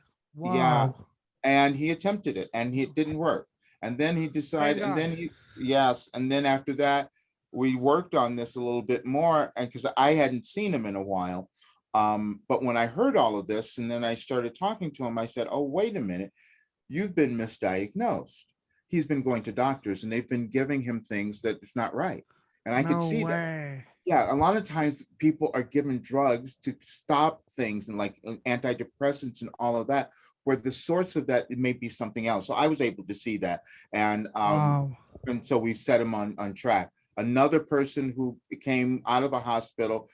yeah, Wow. and he attempted it, and it didn't work. And then he Thank decided, and God. then yes, and then after that, we worked on this a little bit more, and because I hadn't seen him in a while. But when I heard all of this, and then I started talking to him, I said, oh, wait a minute, you've been misdiagnosed. He's been going to doctors, and they've been giving him things that is not right. And I could No see that. way. Yeah, a lot of times people are given drugs to stop things, and like antidepressants and all of that, where the source of that, it may be something else. So I was able to see that, Wow. and so we set him on track. Another person who came out of a hospital,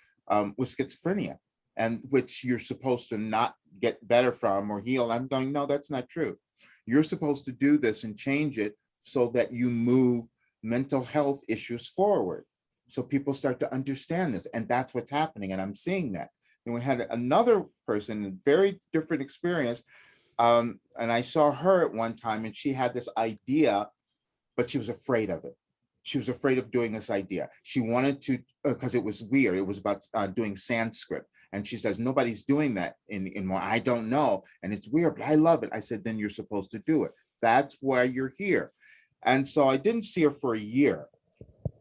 with schizophrenia, and which you're supposed to not get better from or heal. I'm going, no, that's not true. You're supposed to do this and change it so that you move mental health issues forward. So people start to understand this, and that's what's happening. And I'm seeing that. And we had another person, a very different experience. And I saw her at one time, and she had this idea, but she was afraid of it. She was afraid of doing this idea. She wanted to, because it was weird. It was about doing Sanskrit. And she says, nobody's doing that in more. I don't know. And it's weird, but I love it. I said, then you're supposed to do it. That's why you're here. And so I didn't see her for a year.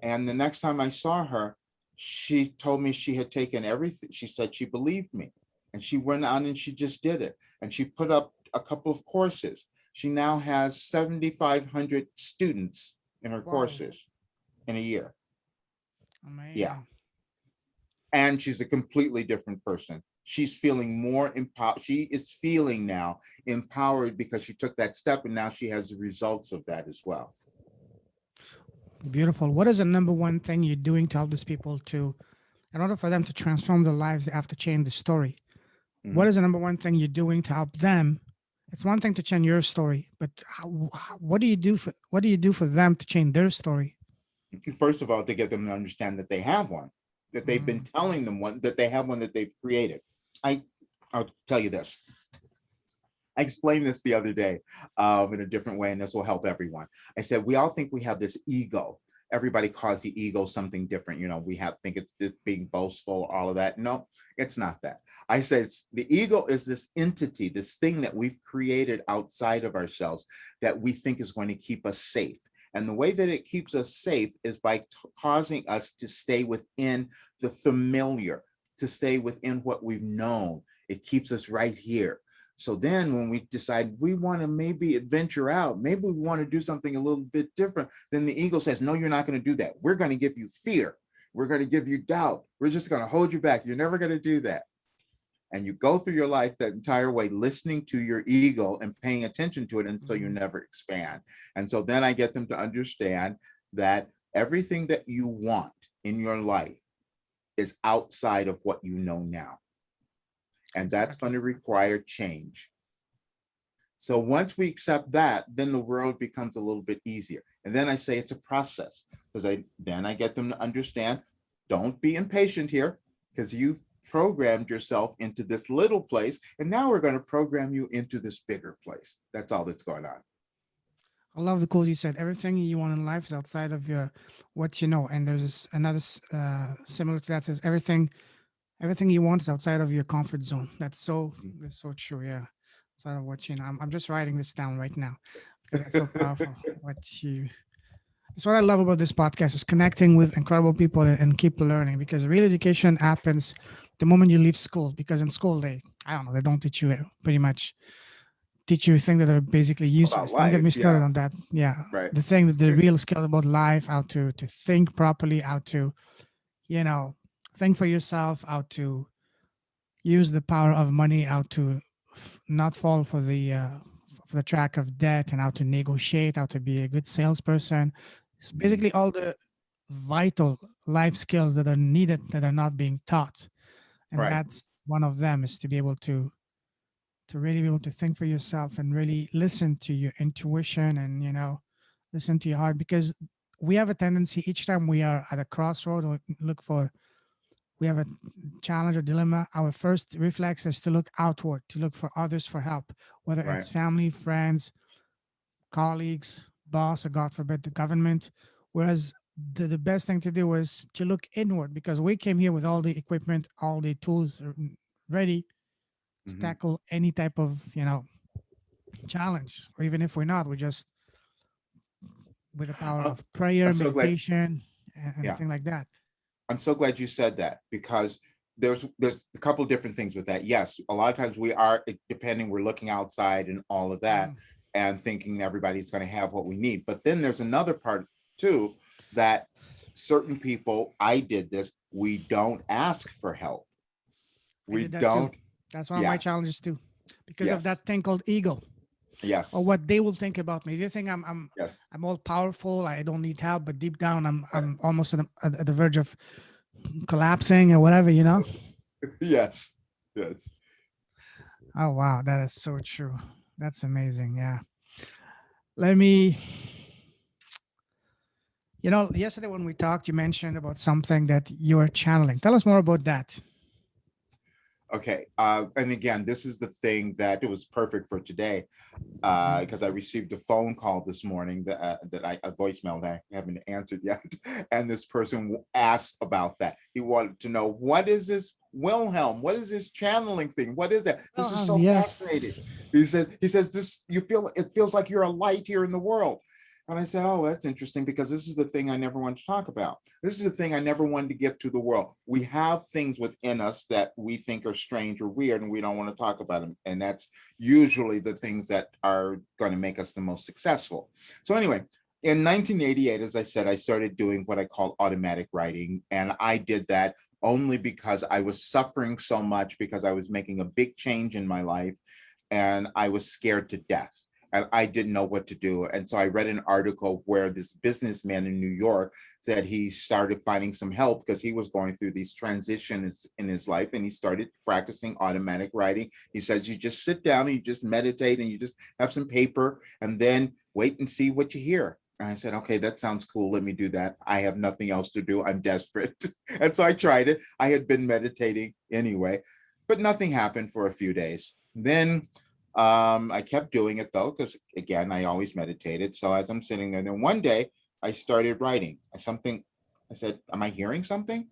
And the next time I saw her, she told me she had taken everything. She said she believed me. And she went on and she just did it. And she put up a couple of courses. She now has 7,500 students in her Wow. courses in a year. Yeah. Amazing. And she's a completely different person. She's feeling more empowered. She is feeling now empowered because she took that step and now she has the results of that as well. Beautiful. What is the number one thing you're doing to help these people to, in order for them to transform their lives, they have to change the story? What Mhm. is the number one thing you're doing to help them? It's one thing to change your story, but what do you do for them to change their story? First of all, to get them to understand that they have one, that they've been Mm, telling them one, that they have one that they've created. I, I'll tell you this. I explained this the other day in a different way, and this will help everyone. I said, we all think we have this ego. Everybody calls the ego something different. You know, we have think it's being boastful, all of that. No, it's not that. I said the ego is this entity, this thing that we've created outside of ourselves that we think is going to keep us safe. And the way that it keeps us safe is by causing us to stay within the familiar, to stay within what we've known. It keeps us right here. So then when we decide we want to maybe adventure out, maybe we want to do something a little bit different, then the ego says, no, you're not going to do that. We're going to give you fear. We're going to give you doubt. We're just going to hold you back. You're never going to do that. And you go through your life that entire way, listening to your ego and paying attention to it until you mm, never expand. And so then I get them to understand that everything that you want in your life is outside of what you know now. And that's going exactly. to require change. So once we accept that, then the world becomes a little bit easier. And then I say it's a process because I get them to understand, don't be impatient here because you've programmed yourself into this little place. And now we're going to program you into this bigger place. That's all that's going on. I love the quote you said. Everything you want in life is outside of your what you know. And there's another similar to that says everything you want is outside of your comfort zone. That's so true. Yeah, outside of what you know. I'm just writing this down right now because that's so powerful. What you That's what I love about this podcast is connecting with incredible people and keep learning because real education happens the moment you leave school. Because in school I don't know, they don't teach you pretty much teach you things that are basically About useless. Don't get life. me started Yeah. on that. Yeah, Right. the thing that the real skills about life, how to think properly, how to you know think for yourself, how to use the power of money, how to not fall for the track of debt, and how to negotiate, how to be a good salesperson. It's Mhm. basically all the vital life skills that are needed that are not being taught, and Right. that's one of them is to be able to really be able to think for yourself and really listen to your intuition and listen to your heart because we have a tendency each time we are at a crossroad or look for we have a challenge or dilemma, our first reflex is to look outward, to look for others for help, whether Right. it's family, friends, colleagues, boss, or God forbid, the government. Whereas the best thing to do is to look inward because we came here with all the equipment, all the tools ready to Mhm. tackle any type of, challenge. Or even if we're not, we're just with the power Uh, of prayer, I'm so glad. meditation, and Yeah. thing like that. I'm so glad you said that because there's a couple of different things with that. Yes, a lot of times we are depending, we're looking outside and all of that Mm. and thinking everybody's going to have what we need. But then there's another part too that certain people, I did this, we don't ask for help. I We did that too. don't, That's one of my yes, challenges too, because of yes, that thing called ego. Or yes, what they will think about me. They think yes, I'm all powerful. I don't need help, but deep down, right, I'm almost at the verge of collapsing or whatever. yes, yes. Oh wow, that is so true. That's amazing. Yeah. Let me. Yesterday when we talked, you mentioned about something that you are channeling. Tell us more about that. Okay. And again, this is the thing that it was perfect for today because I received a phone call this morning that I a voicemail that I haven't answered yet, and this person asked about that. He wanted to know what is this Wilhelm? What is this channeling thing? What is that? This is so Yes. fascinating. He says this. You feel it feels like you're a light here in the world. And I said, oh, that's interesting because this is the thing I never wanted to talk about. This is the thing I never wanted to give to the world. We have things within us that we think are strange or weird, and we don't want to talk about them. And that's usually the things that are going to make us the most successful. So anyway, In 1988, as I said, I started doing what I call automatic writing. And I did that only because I was suffering so much because I was making a big change in my life and I was scared to death. And I didn't know what to do. And so I read an article where this businessman in New York said he started finding some help because he was going through these transitions in his life and he started practicing automatic writing. He says you just sit down and you just meditate and you just have some paper and then wait and see what you hear. And I said, okay, that sounds cool. Let me do that. I have nothing else to do. I'm desperate. And so I tried it. I had been meditating anyway, but nothing happened for a few days. Then I kept doing it though, because again, I always meditated. So as I'm sitting there, then one day I started writing something. I said, am I hearing something?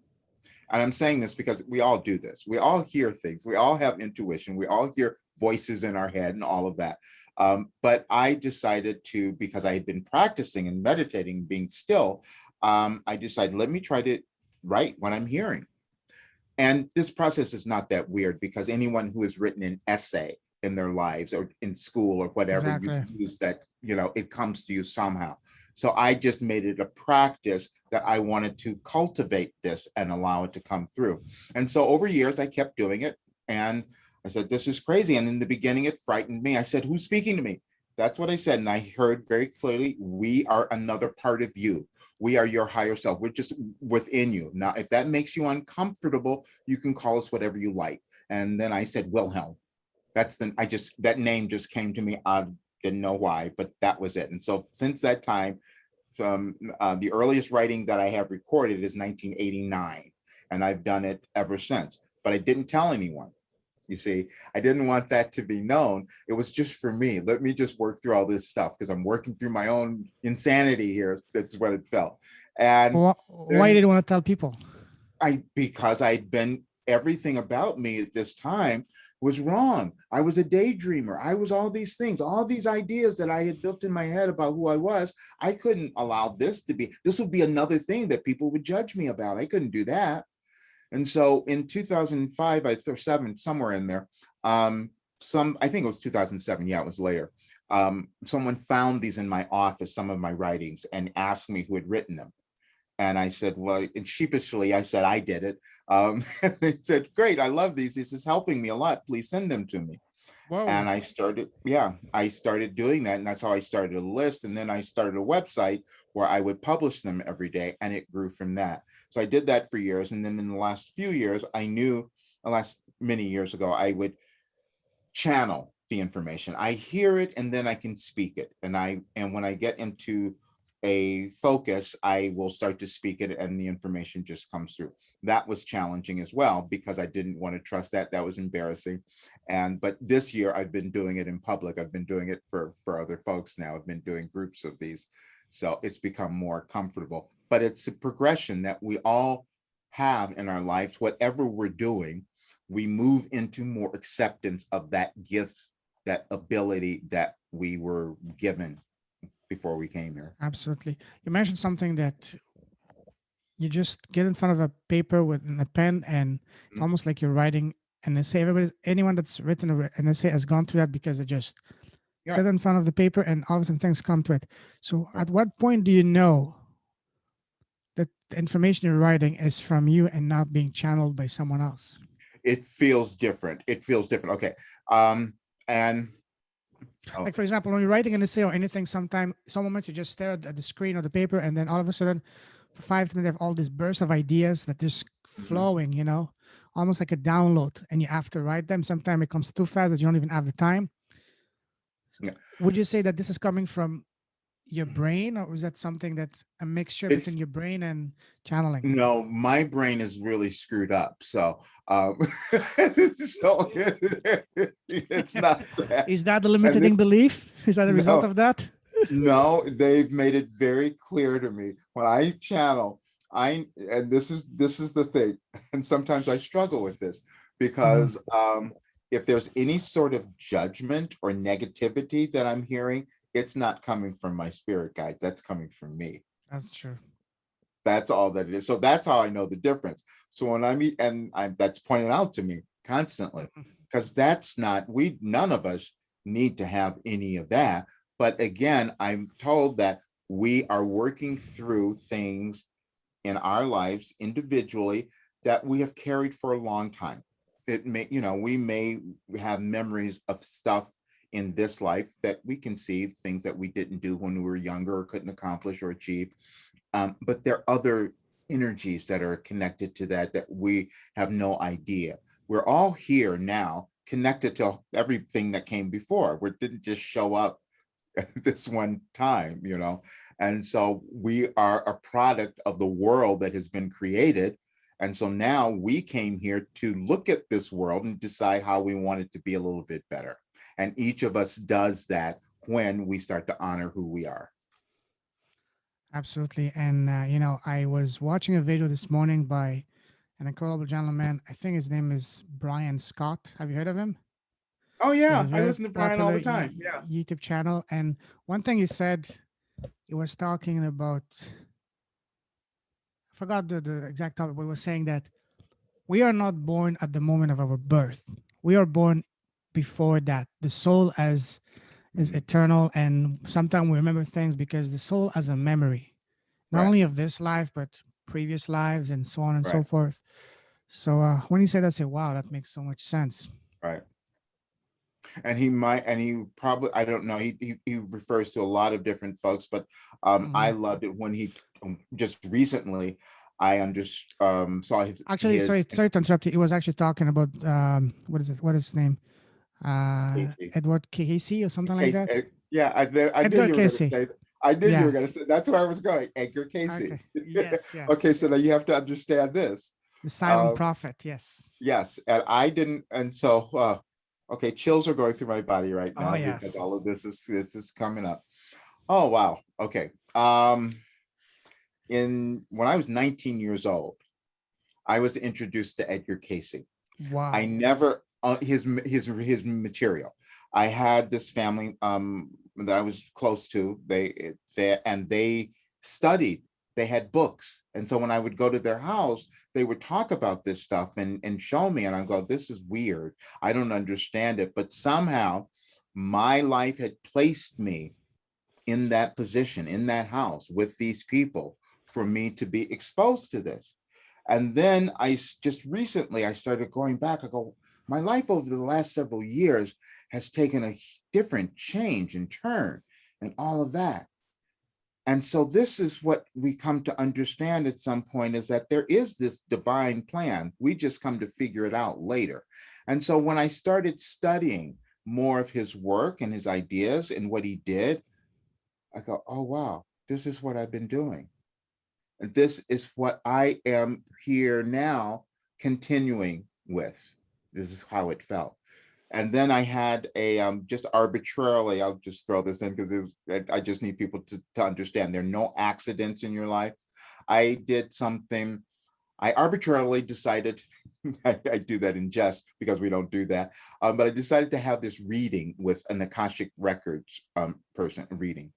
And I'm saying this because we all do this. We all hear things. We all have intuition. We all hear voices in our head and all of that. But I decided to, because I had been practicing and meditating, being still, I decided, let me try to write what I'm hearing. And this process is not that weird because anyone who has written an essay in their lives or in school or whatever, Exactly. you use that, it comes to you somehow. So I just made it a practice that I wanted to cultivate this and allow it to come through. And so over years, I kept doing it. And I said, this is crazy. And in the beginning, it frightened me. I said, who's speaking to me? That's what I said. And I heard very clearly, we are another part of you. We are your higher self. We're just within you. Now, if that makes you uncomfortable, you can call us whatever you like. And then I said, Wilhelm. That name just came to me. I didn't know why, but that was it. And so since that time, from the earliest writing that I have recorded is 1989. And I've done it ever since, but I didn't tell anyone. You see, I didn't want that to be known. It was just for me. Let me just work through all this stuff because I'm working through my own insanity here. That's what it felt. And Why did then you want to tell people? because I'd been, everything about me at this time was wrong. I was a daydreamer. I was all these things, all these ideas that I had built in my head about who I was. I couldn't allow this would be another thing that people would judge me about. I couldn't do that. And so in 2005, or seven, somewhere in there, I think it was 2007. Yeah, it was later. Someone found these in my office, some of my writings, and asked me who had written them. And I said, well, and sheepishly, I said, I did it. And they said, great, I love these. This is helping me a lot. Please send them to me. Whoa. And I started doing that. And that's how I started a list. And then I started a website where I would publish them every day. And it grew from that. So I did that for years. And then in the last few years, many years ago, I would channel the information. I hear it and then I can speak it. And when I get into a focus, I will start to speak it and the information just comes through. That was challenging as well because I didn't want to trust that. That was embarrassing. But this year I've been doing it in public. I've been doing it for other folks now. I've been doing groups of these. So it's become more comfortable. But it's a progression that we all have in our lives. Whatever we're doing, we move into more acceptance of that gift, that ability that we were given before we came here. Absolutely. You mentioned something that you just get in front of a paper with a pen and it's Mhm. almost like you're writing an essay. Anyone that's written an essay has gone through that because they just Yeah. sit in front of the paper and all of a sudden things come to it. So Yeah. at what point do you know that the information you're writing is from you and not being channeled by someone else? It feels different. It feels different. Okay. And oh, Like for example, when you're writing an essay or anything, some moments you just stare at the screen or the paper, and then all of a sudden, for 5 minutes, you have all these bursts of ideas that just mhm. flowing, almost like a download, and you have to write them. Sometimes it comes too fast that you don't even have the time. Yeah. Would you say that this is coming from your brain, or is that something that's a mixture between It's your brain and channeling? no, my brain is really screwed up. So, so it's not that. Is that the And limiting belief? Is that a result no, of that? no, they've made it very clear to me when I channel. And this is the thing, and sometimes I struggle with this Mhm. because if there's any sort of judgment or negativity that I'm hearing, it's not coming from my spirit guides. That's coming from me. That's true. That's all that it is. So that's how I know the difference. So when I meet, that's pointed out to me constantly, Mhm. because that's not, none of us need to have any of that. But again, I'm told that we are working through things in our lives individually that we have carried for a long time. It may, we may have memories of stuff in this life that we can see things that we didn't do when we were younger or couldn't accomplish or achieve. But there are other energies that are connected to that we have no idea. We're all here now connected to everything that came before. We didn't just show up this one time. And so we are a product of the world that has been created. And so now we came here to look at this world and decide how we want it to be a little bit better. And each of us does that when we start to honor who we are. Absolutely. And, I was watching a video this morning by an incredible gentleman. I think his name is Brian Scott. Have you heard of him? Oh He has a yeah, I very listen to Brian all popular the time. Yeah. YouTube channel. And one thing he said, he was talking about, I forgot the exact topic, but he was saying that we are not born at the moment of our birth. We are born before that. The soul as is Mhm. eternal, and sometimes we remember things because the soul has a memory, not Right, only of this life but previous lives and so on and so right, forth. So when he said that, I said, "Wow, that makes so much sense." right. And he might, and he probably, I don't know, he refers to a lot of different folks, but I Mhm. loved it when he just recently I saw Actually, his sorry to interrupt you. He was actually talking about what is it? What is his name? Cayce. Edward Cayce or something like that. Yeah, I knew Edgar you were going to Cayce. say that. I knew you were Yeah. going to say that's where I was going. Edgar Cayce. Okay. Yes. Okay, Yes. so now you have to understand this. The silent Uh, prophet. Yes. yes, and I didn't, and so okay, chills are going through my body right Oh now because yes. all of this is coming up. Oh wow. Okay. In when I was 19 years old, I was introduced to Edgar Cayce. I Wow. never his material. I had this family that I was close to. They studied. They had books, and so when I would go to their house, they would talk about this stuff and show me, and I go, "This is weird. I don't understand it." But somehow, my life had placed me in that position, in that house with these people for me to be exposed to this. And then just recently I started going back. I go, my life over the last several years has taken a different change and turn and all of that. And so this is what we come to understand at some point, is that there is this divine plan. We just come to figure it out later. And so when I started studying more of his work and his ideas and what he did, I go, oh, wow, this is what I've been doing. And this is what I am here now continuing with. This is how it felt. And then I had just arbitrarily, I'll just throw this in because I just need people to understand there are no accidents in your life. I did something, I arbitrarily decided, I do that in jest because we don't do that, but I decided to have this reading with an Akashic Records person reading.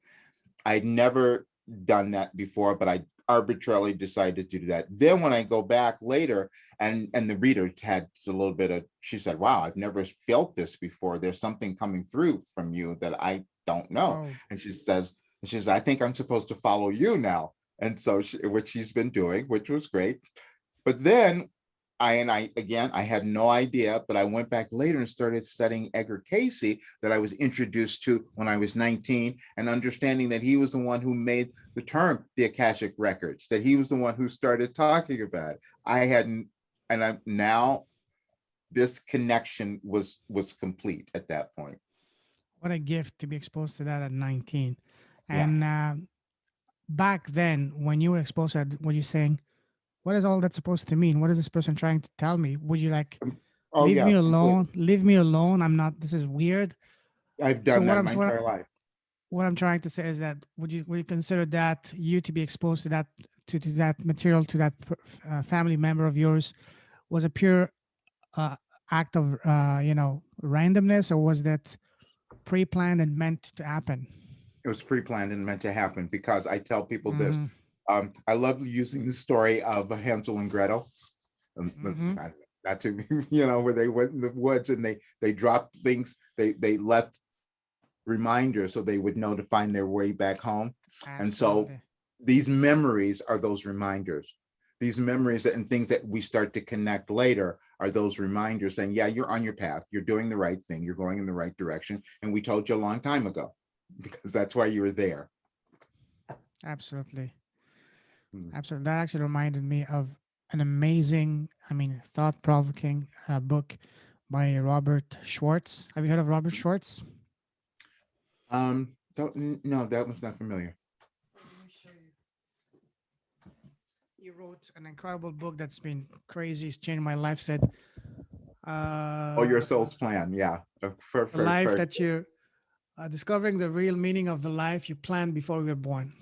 I'd never done that before, but I arbitrarily decided to do that. Then when I go back later, and the reader had a little bit of, she said, "Wow, I've never felt this before. There's something coming through from you that I don't know." Oh. And she says, "I think I'm supposed to follow you now." And so, which she's been doing, which was great. But then I had no idea, but I went back later and started studying Edgar Cayce that I was introduced to when I was 19, and understanding that he was the one who made the term the Akashic Records, that he was the one who started talking about it. I hadn't, and I now this connection was complete at that point. What a gift to be exposed to that at 19. Yeah. And back then, when you were exposed to that, were you saying, what is all that supposed to mean? What is this person trying to tell me? Would you like, Oh leave me yeah, alone? completely. Leave me alone. I'm not, this is weird. I've So done that my entire life. what I'm trying to say is that would you consider that you to be exposed to that, to that material, to that family member of yours, was a pure uh, act of randomness, or was that pre-planned and meant to happen? It was pre-planned and meant to happen, because I tell people this. Mm-hmm. I love using the story of Hansel and Gretel. Mm-hmm. Not to where they went in the woods and they dropped things. They left reminder so they would know to find their way back home. And so Absolutely. these memories are those reminders. These memories and things that we start to connect later are those reminders saying, yeah, you're on your path. You're doing the right thing. You're going in the right direction. And we told you a long time ago because that's why you were there. Absolutely. Hmm. Absolutely. That actually reminded me of an amazing, I mean, thought provoking book by Robert Schwartz. Have you heard of Robert Schwartz? No, that was not familiar. Let me show you. He wrote an incredible book that's been crazy. It's changed my life. Said, Oh, uh, your soul's plan. Yeah. the life that you're discovering the real meaning of the life you planned before you were born.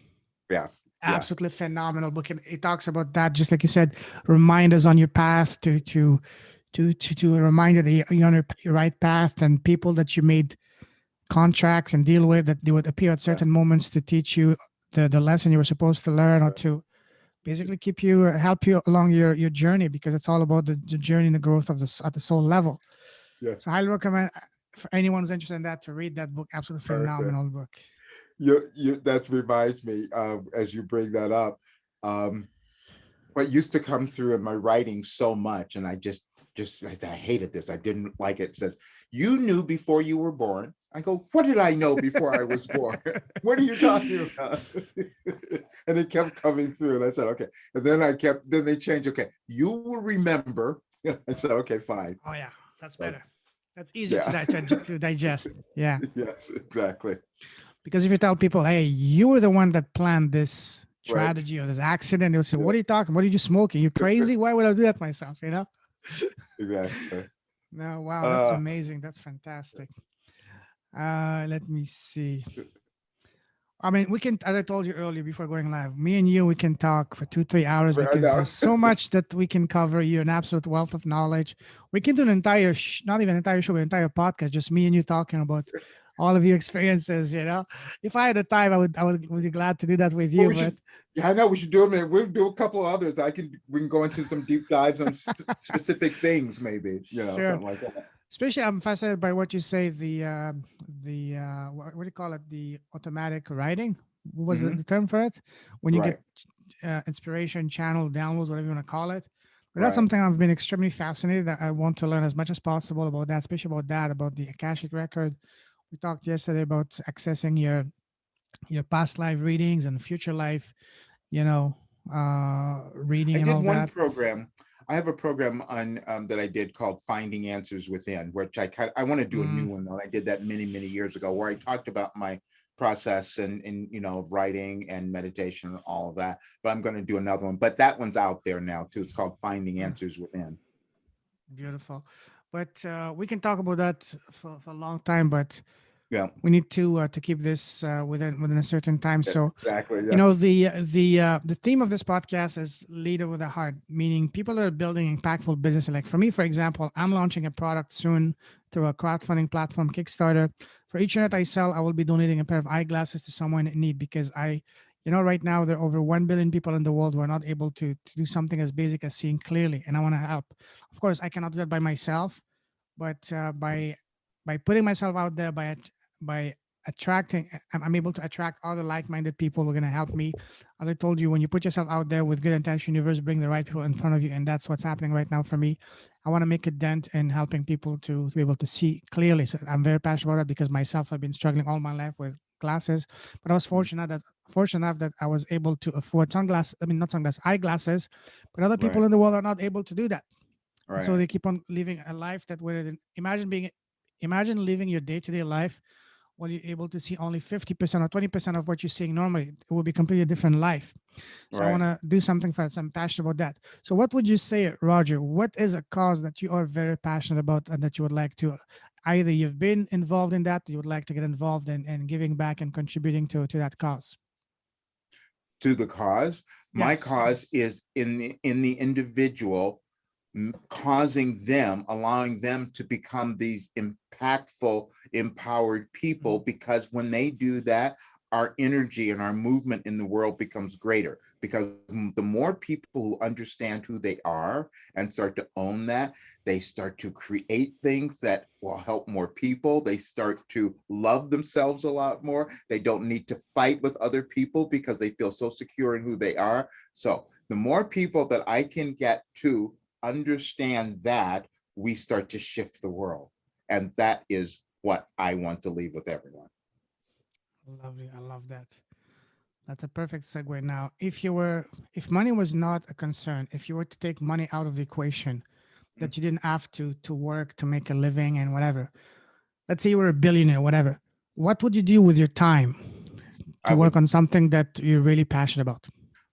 Yes. Yeah. Absolutely phenomenal book. And it talks about that, just like you said, reminders on your path to remind you that you're on your right path, and people that you made contracts and deal with, that they would appear at Yeah. certain moments to teach you the lesson you were supposed to learn, or to basically keep you help you along your journey, because it's all about the journey and the growth of this at the soul level. Yeah. So I highly recommend for anyone who's interested in that to read that book. Absolutely Okay. phenomenal book. You that reminds me, as you bring that up, um, what used to come through in my writing so much, and I hated this. I didn't like it. It says, you knew before you were born. I go, what did I know before I was born? What are you talking about? And it kept coming through. And I said, okay. And then they changed, okay, you will remember. I said, okay, fine. Oh yeah, that's So, better. That's easier yeah. to digest. Yeah, Yes, exactly. because if you tell people, "Hey, you were the one that planned this Right. tragedy or this accident," they'll say, Yeah, "What are you talking? What are you smoking? You crazy? Why would I do that myself?" You know? exactly. No, wow, that's Uh, amazing. That's fantastic. Let me see. I mean, we can, as I told you earlier before going live, me and you, we can talk for 2, 3 hours right because now. there's so much that we can cover. You're an absolute wealth of knowledge. We can do an entire, not even an entire show, but an entire podcast, just me and you talking about all of your experiences. You know, if I had the time, would be glad to do that with Well, you. we But should. Yeah, I know we should do them. We'll do a couple of others. We can go into some deep dives on specific things, maybe, sure, something like that. especially I'm fascinated by what you say. What do you call it? The automatic writing. What was Hmm. the term for it? When you get Right, inspiration channel downloads, whatever you want to call it. But that's right. something I've been extremely fascinated, that I want to learn as much as possible about that, especially about that, about the Akashic record. We talked yesterday about accessing your past life readings and future life, you know, reading I and did all one that. program. I have a program on that I did called Finding Answers Within, which I want to do a Mm, new one though. I did that many years ago, where I talked about my process and writing and meditation and all of that. But I'm going to do another one. But that one's out there now too. It's called Finding mm, Answers Within. beautiful. But we can talk about that for a long time. But Yeah, we need to keep this within a certain time. yeah, So exactly. you know, Yes. the theme of this podcast is leader with a heart, meaning people that are building impactful business. Like for me, for example, I'm launching a product soon through a crowdfunding platform, Kickstarter. For each unit I sell, I will be donating a pair of eyeglasses to someone in need, because right now there are over 1 billion people in the world who are not able to do something as basic as seeing clearly, and I want to help. Of course, I cannot do that by myself, but by putting myself out there, by attracting, I'm able to attract other like-minded people who are going to help me. As I told you, when you put yourself out there with good intention, universe bring the right people in front of you, and that's what's happening right now for me. I want to make a dent in helping people to be able to see clearly. So I'm very passionate about that, because myself, I've been struggling all my life with glasses, but I was Mm, fortunate enough that I was able to afford sunglasses. I mean, not sunglasses, eyeglasses. But other right. people in the world are not able to do that, and so Right. they keep on living a life that where imagine living your day-to-day life while you're able to see only 50% or 20% of what you're seeing normally. It will be completely different life. So I want Right. to do something for us. I'm passionate about that. So what would you say, Roger? What is a cause that you are very passionate about and that you would like to, either you've been involved in that, you would like to get involved in giving back and contributing to that cause? To the cause. My Yes. cause is in the individual, causing them, allowing them to become these impactful, empowered people. Mhm. Because when they do that, our energy and our movement in the world becomes greater, because the more people who understand who they are and start to own that, they start to create things that will help more people. They start to love themselves a lot more. They don't need to fight with other people because they feel so secure in who they are. So the more people that I can get to understand that, we start to shift the world. And that is what I want to leave with everyone. Lovely. I love that. That's a perfect segue. Now, if money was not a concern, if you were to take money out of the equation, that you didn't have to work to make a living and whatever. Let's say you were a billionaire, whatever. What would you do with your time I to work would on something that you're really passionate about?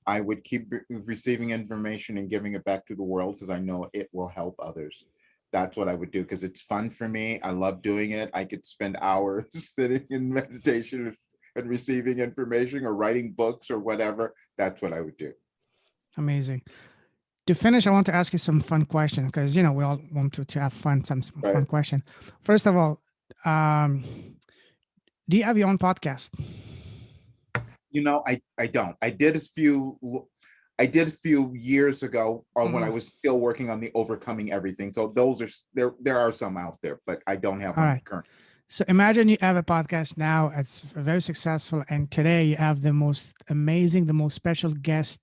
I would keep receiving information and giving it back to the world because I know it will help others. That's what I would do because it's fun for me. I love doing it. I could spend hours sitting in meditation and receiving information or writing books or whatever. That's what I would do. Amazing. To finish, I want to ask you some fun question because we all want to have fun. Some Right. fun question. First of all, um, do you have your own podcast? I don't. I did a few years ago when I Mhm. was still working on the overcoming everything. So those are there are some out there, but I don't have All one right. current. So imagine you have a podcast now. It's very successful, and today you have the most amazing, the most special guest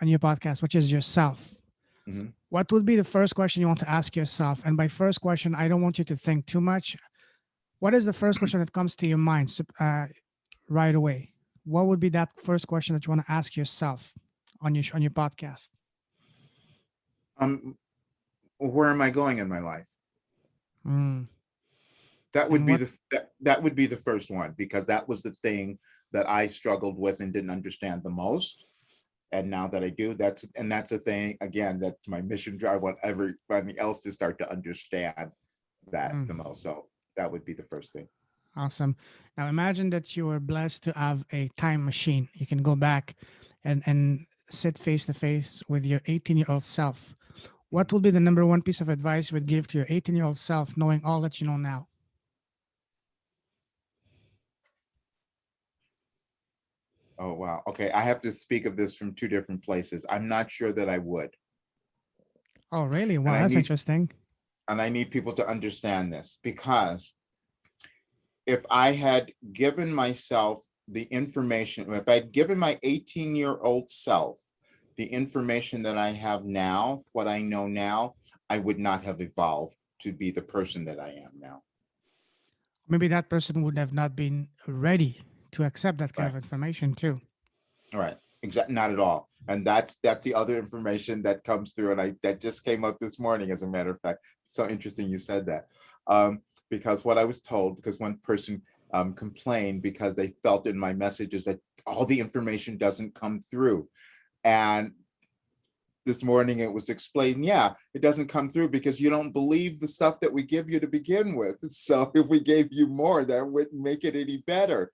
on your podcast, which is yourself. Mhm. What would be the first question you want to ask yourself? And by first question, I don't want you to think too much. What is the first question that comes to your mind right away? What would be that first question that you want to ask yourself on your podcast? Um, where am I going in my life? Mm. That would And be what? that would be the first one, because that was the thing that I struggled with and didn't understand the most. And now that I do, that's the thing again, that's my mission drive. I want everybody else to start to understand that the Mm, most. So that would be the first thing. awesome. Now imagine that you were blessed to have a time machine. You can go back and sit face to face with your 18-year-old self. What would be the number one piece of advice you would give to your 18-year-old self, knowing all that you know now? Oh wow. Okay, I have to speak of this from two different places. I'm not sure that I would. Oh, really? And Wow, I that's need interesting. people to understand this, because if I had given myself the information, if I'd given my 18-year-old self the information that I have now, what I know now, I would not have evolved to be the person that I am now. Maybe that person would have not been ready to accept that kind Right. of information too. All right. Exactly. Not at all. And that's the other information that comes through. And that just came up this morning, as a matter of fact. So interesting you said that. Because what I was told, because one person complained because they felt in my messages that all the information doesn't come through. And this morning it was explained, yeah, it doesn't come through because you don't believe the stuff that we give you to begin with. So if we gave you more, that wouldn't make it any better,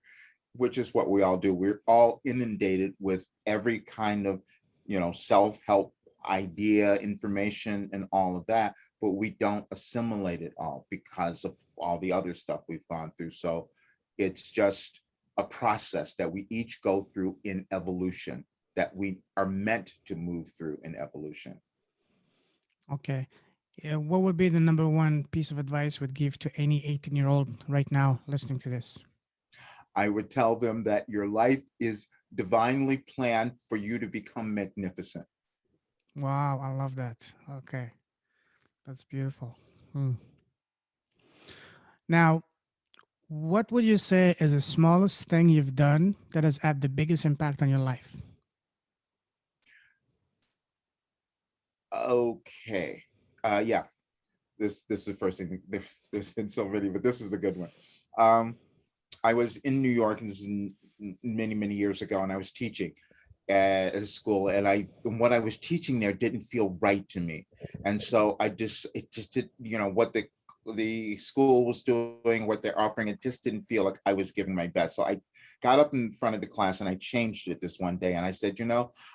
which is what we all do. We're all inundated with every kind of, self-help idea, information, and all of that, but we don't assimilate it all because of all the other stuff we've gone through. So it's just a process that we each go through in evolution, that we are meant to move through in evolution. Okay. Yeah, what would be the number one piece of advice you would give to any 18-year-old right now listening to this? I would tell them that your life is divinely planned for you to become magnificent. Wow, I love that. Okay, that's beautiful. Hmm. Now, what would you say is the smallest thing you've done that has had the biggest impact on your life? Okay. Yeah, this is the first thing. There's been so many, but this is a good one. Um, I was in New York, and this is many, many years ago, and I was teaching at a school, and what I was teaching there didn't feel right to me. And so it just did, what the school was doing, what they're offering, it just didn't feel like I was giving my best. So I got up in front of the class and I changed it this one day, and I said,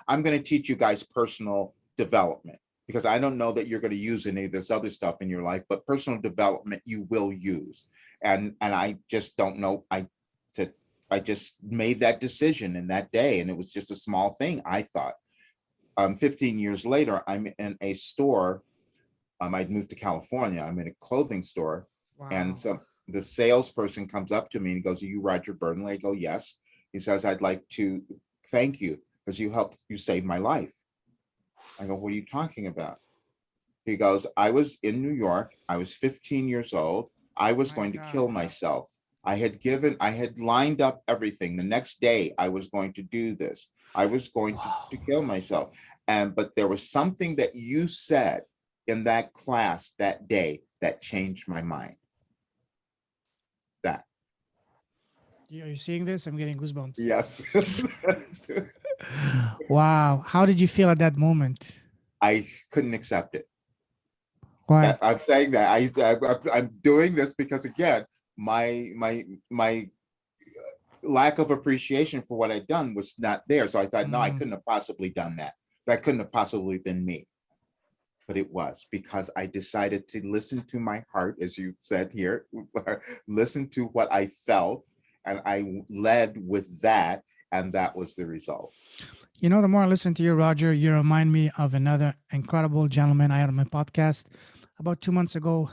I'm going to teach you guys personal development, because I don't know that you're going to use any of this other stuff in your life, but personal development you will use. And I just don't know. I said, I just made that decision in that day, and it was just a small thing, I thought. 15 years later, I'm in a store. I'd moved to California. I'm in a clothing store, and Wow. the salesperson comes up to me and goes, "Are you Roger Burnley?" I go, "Yes." He says, "I'd like to thank you because you saved my life." I go, "What are you talking about?" He goes, "I was in New York. I was 15 years old. I was My going to God. kill myself. I had lined up everything. The next day, I was going to do this. I was going to Wow. kill myself. But there was something that you said in that class that day that changed my mind. That, Are you seeing this? I'm getting goosebumps. yes. Wow. How did you feel at that moment? I couldn't accept it. Why? That I'm saying that I'm doing this because again, my lack of appreciation for what I'd done was not there. So I thought, no, I Mm. couldn't have possibly done that. That couldn't have possibly been me. But it was because I decided to listen to my heart, as you said here, listen to what I felt, and I led with that, and that was the result. You know, the more I listen to you, Roger, you remind me of another incredible gentleman I had on my podcast about 2 months ago,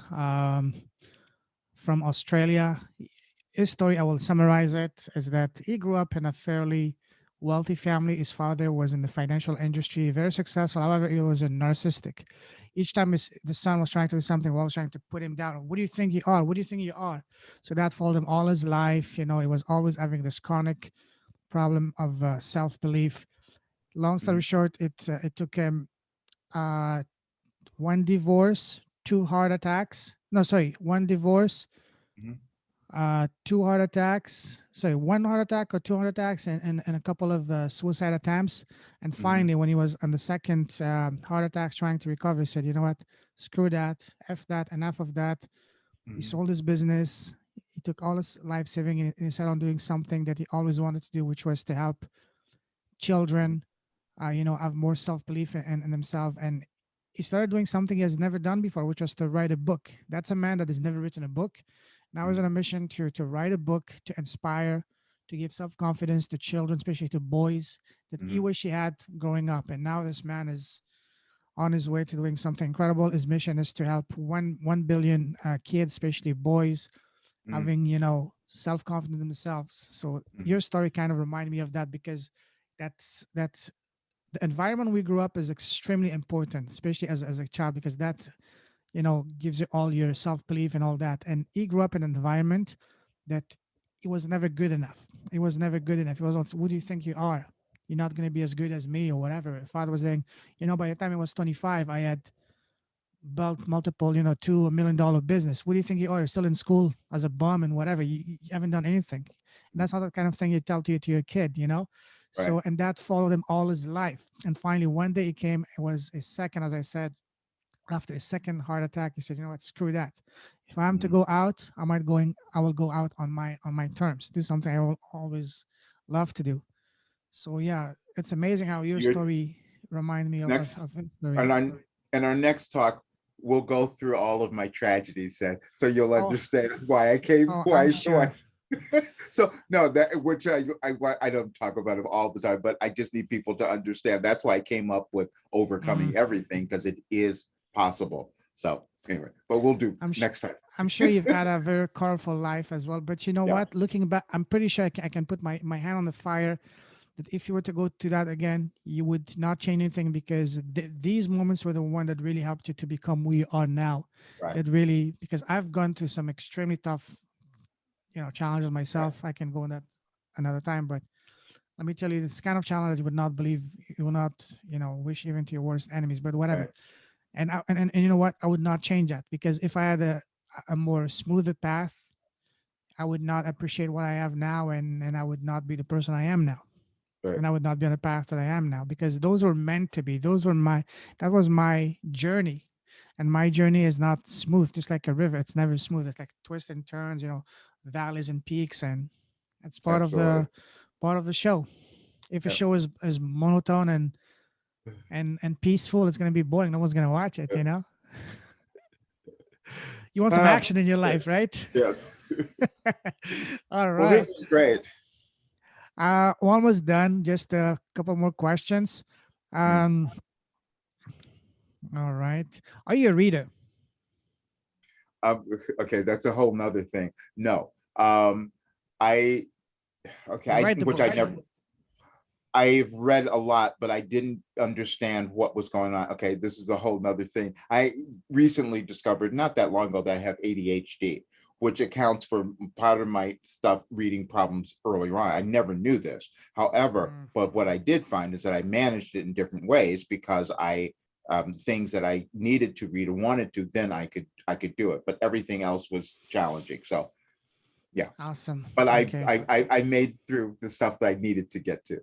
from Australia. His story, I will summarize it, is that he grew up in a fairly wealthy family. His father was in the financial industry, very successful. However, he was a narcissistic. Each time the son was trying to do something, was trying to put him down. What do you think you are? What do you think you are? So that followed him all his life. You know, he was always having this chronic problem of self belief. Long story Mhm, short, it took him uh, one divorce, two heart attacks. No, sorry, one divorce, mhm, two heart attacks. Sorry, one heart attack or two heart attacks, and a couple of suicide attempts. And mhm, finally, when he was on the second heart attack, trying to recover, he said, "You know what? Screw that, f that, enough of that." He mhm, sold his business. He took all his life saving and he set on doing something that he always wanted to do, which was to help mhm, children, have more self belief in themselves. And he started doing something he has never done before, which was to write a book. That's a man that has never written a book. Now he's on mhm, a mission to write a book to inspire, to give self confidence to children, especially to boys that he mhm, wish he had growing up. And now this man is on his way to doing something incredible. His mission is to help 1 billion kids, especially boys, mhm, having self confidence in themselves. So mhm, your story kind of reminded me of that because that's the environment we grew up is extremely important, especially as a child, because that gives you all your self-belief and all that. And he grew up in an environment that it was never good enough. It was never good enough. It was also, who do you think you are? You're not going to be as good as me or whatever. Father was saying, by the time I was 25, I had built multiple, $2 million business. What do you think you are? You're still in school as a bum and whatever. You haven't done anything. And that's not the kind of thing you tell to your kid. right. So, and that followed him all his life. And finally, one day he came, it was his second, as I said, after his second heart attack, he said, you know what, screw that. If I'm to Mhm. go out, I will go out on my terms, do something I will always love to do. So yeah, it's amazing how your Your story remind me of, of, next of his story. and on and our next talk, we'll go through all of my tragedies, so you'll Oh, understand why I came, oh, I'm why. sure. So no, that which I don't talk about it all the time, but I just need people to understand. That's why I came up with Mm, overcoming everything because it is possible. So anyway, but we'll do I'm sh- next time. I'm sure you've had a very colorful life as well. But you know Yeah, what? Looking back, I'm pretty sure I can put my hand on the fire that if you were to go to that again, you would not change anything because these moments were the one that really helped you to become who you are now. right, That really, because I've gone through some extremely tough, challenges right, myself. I can go in that another time, but let me tell you, this kind of challenge that you would not believe, you will not, wish even to your worst enemies, but whatever. right, And you know what? I would not change that because if I had a more smoother path, I would not appreciate what I have now, and I would not be the person I am now, right, and I would not be on the path that I am now because those were meant to be. That was my journey, and my journey is not smooth, just like a river. It's never smooth. It's like twists and turns, valleys and peaks, and it's absolutely. part of the show. If a Yeah. show is monotone and peaceful, it's gonna be boring. No one's gonna watch it. You want some Uh, action in your life, right? yes. All Well, this right. was great. We're almost done. Just a couple more questions. Mm. Um, all right. Are you a reader? Um, okay, that's a whole nother thing. No. I okay, You write the which I books. never I've read a lot, but I didn't understand what was going on. Okay, this is a whole nother thing. I recently discovered not that long ago that I have ADHD, which accounts for part of my stuff reading problems earlier on. I never knew this. However, Mm, but what I did find is that I managed it in different ways because I things that I needed to read or wanted to, then I could do it. But everything else was challenging. So yeah. awesome. But Okay. I made through the stuff that I needed to get to.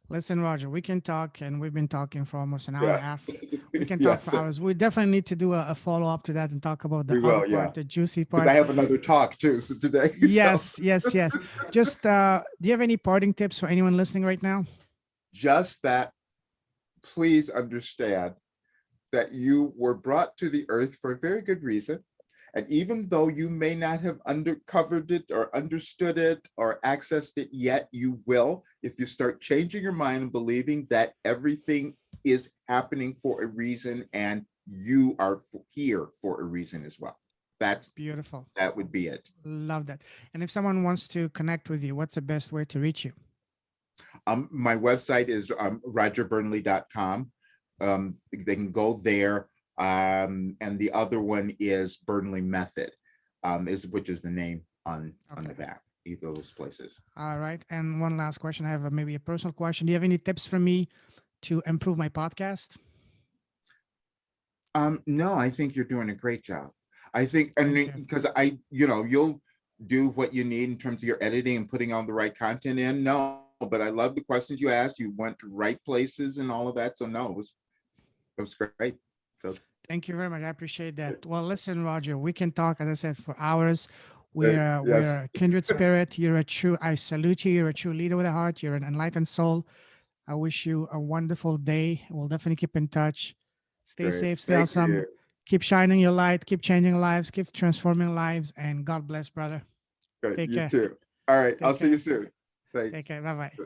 Listen, Roger, we can talk, and we've been talking for almost an hour and a Yeah. half. We can talk Yes, for hours. We definitely need to do a follow up to that and talk about the we other will. Yeah. part, the juicy Because I part. have another talk too. So today. So Yes, yes, yes. Just do you have any parting tips for anyone listening right now? just that, please understand that you were brought to the earth for a very good reason. And even though you may not have uncovered it or understood it or accessed it yet, you will if you start changing your mind and believing that everything is happening for a reason and you are here for a reason as well. That's Beautiful. that would be it. Love that. And if someone wants to connect with you, what's the best way to reach you? My website is rogerburnley.com. They can go there. And the other one is Burnley Method, which is the name on the Okay. back. Either of those places. All right. And one last question. I have maybe a personal question. Do you have any tips for me to improve my podcast? No, I think you're doing a great job. I think, and Thank you. because you'll do what you need in terms of your editing and putting all the right content in. No, but I love the questions you asked. You went to right places and all of that. So no, it was great. So Thank you very much. I appreciate that. Well, listen, Roger, we can talk, as I said, for hours. We're yes, a kindred spirit. You're a true, I salute you. You're a true leader with a heart. You're an enlightened soul. I wish you a wonderful day. We'll definitely keep in touch. Stay great. safe, stay Thank awesome. you. Keep shining your light, keep changing lives, keep transforming lives, and God bless, brother. Great. Take You care. too. All right. I'll Take see you care. soon. Take Thanks. care. Bye bye.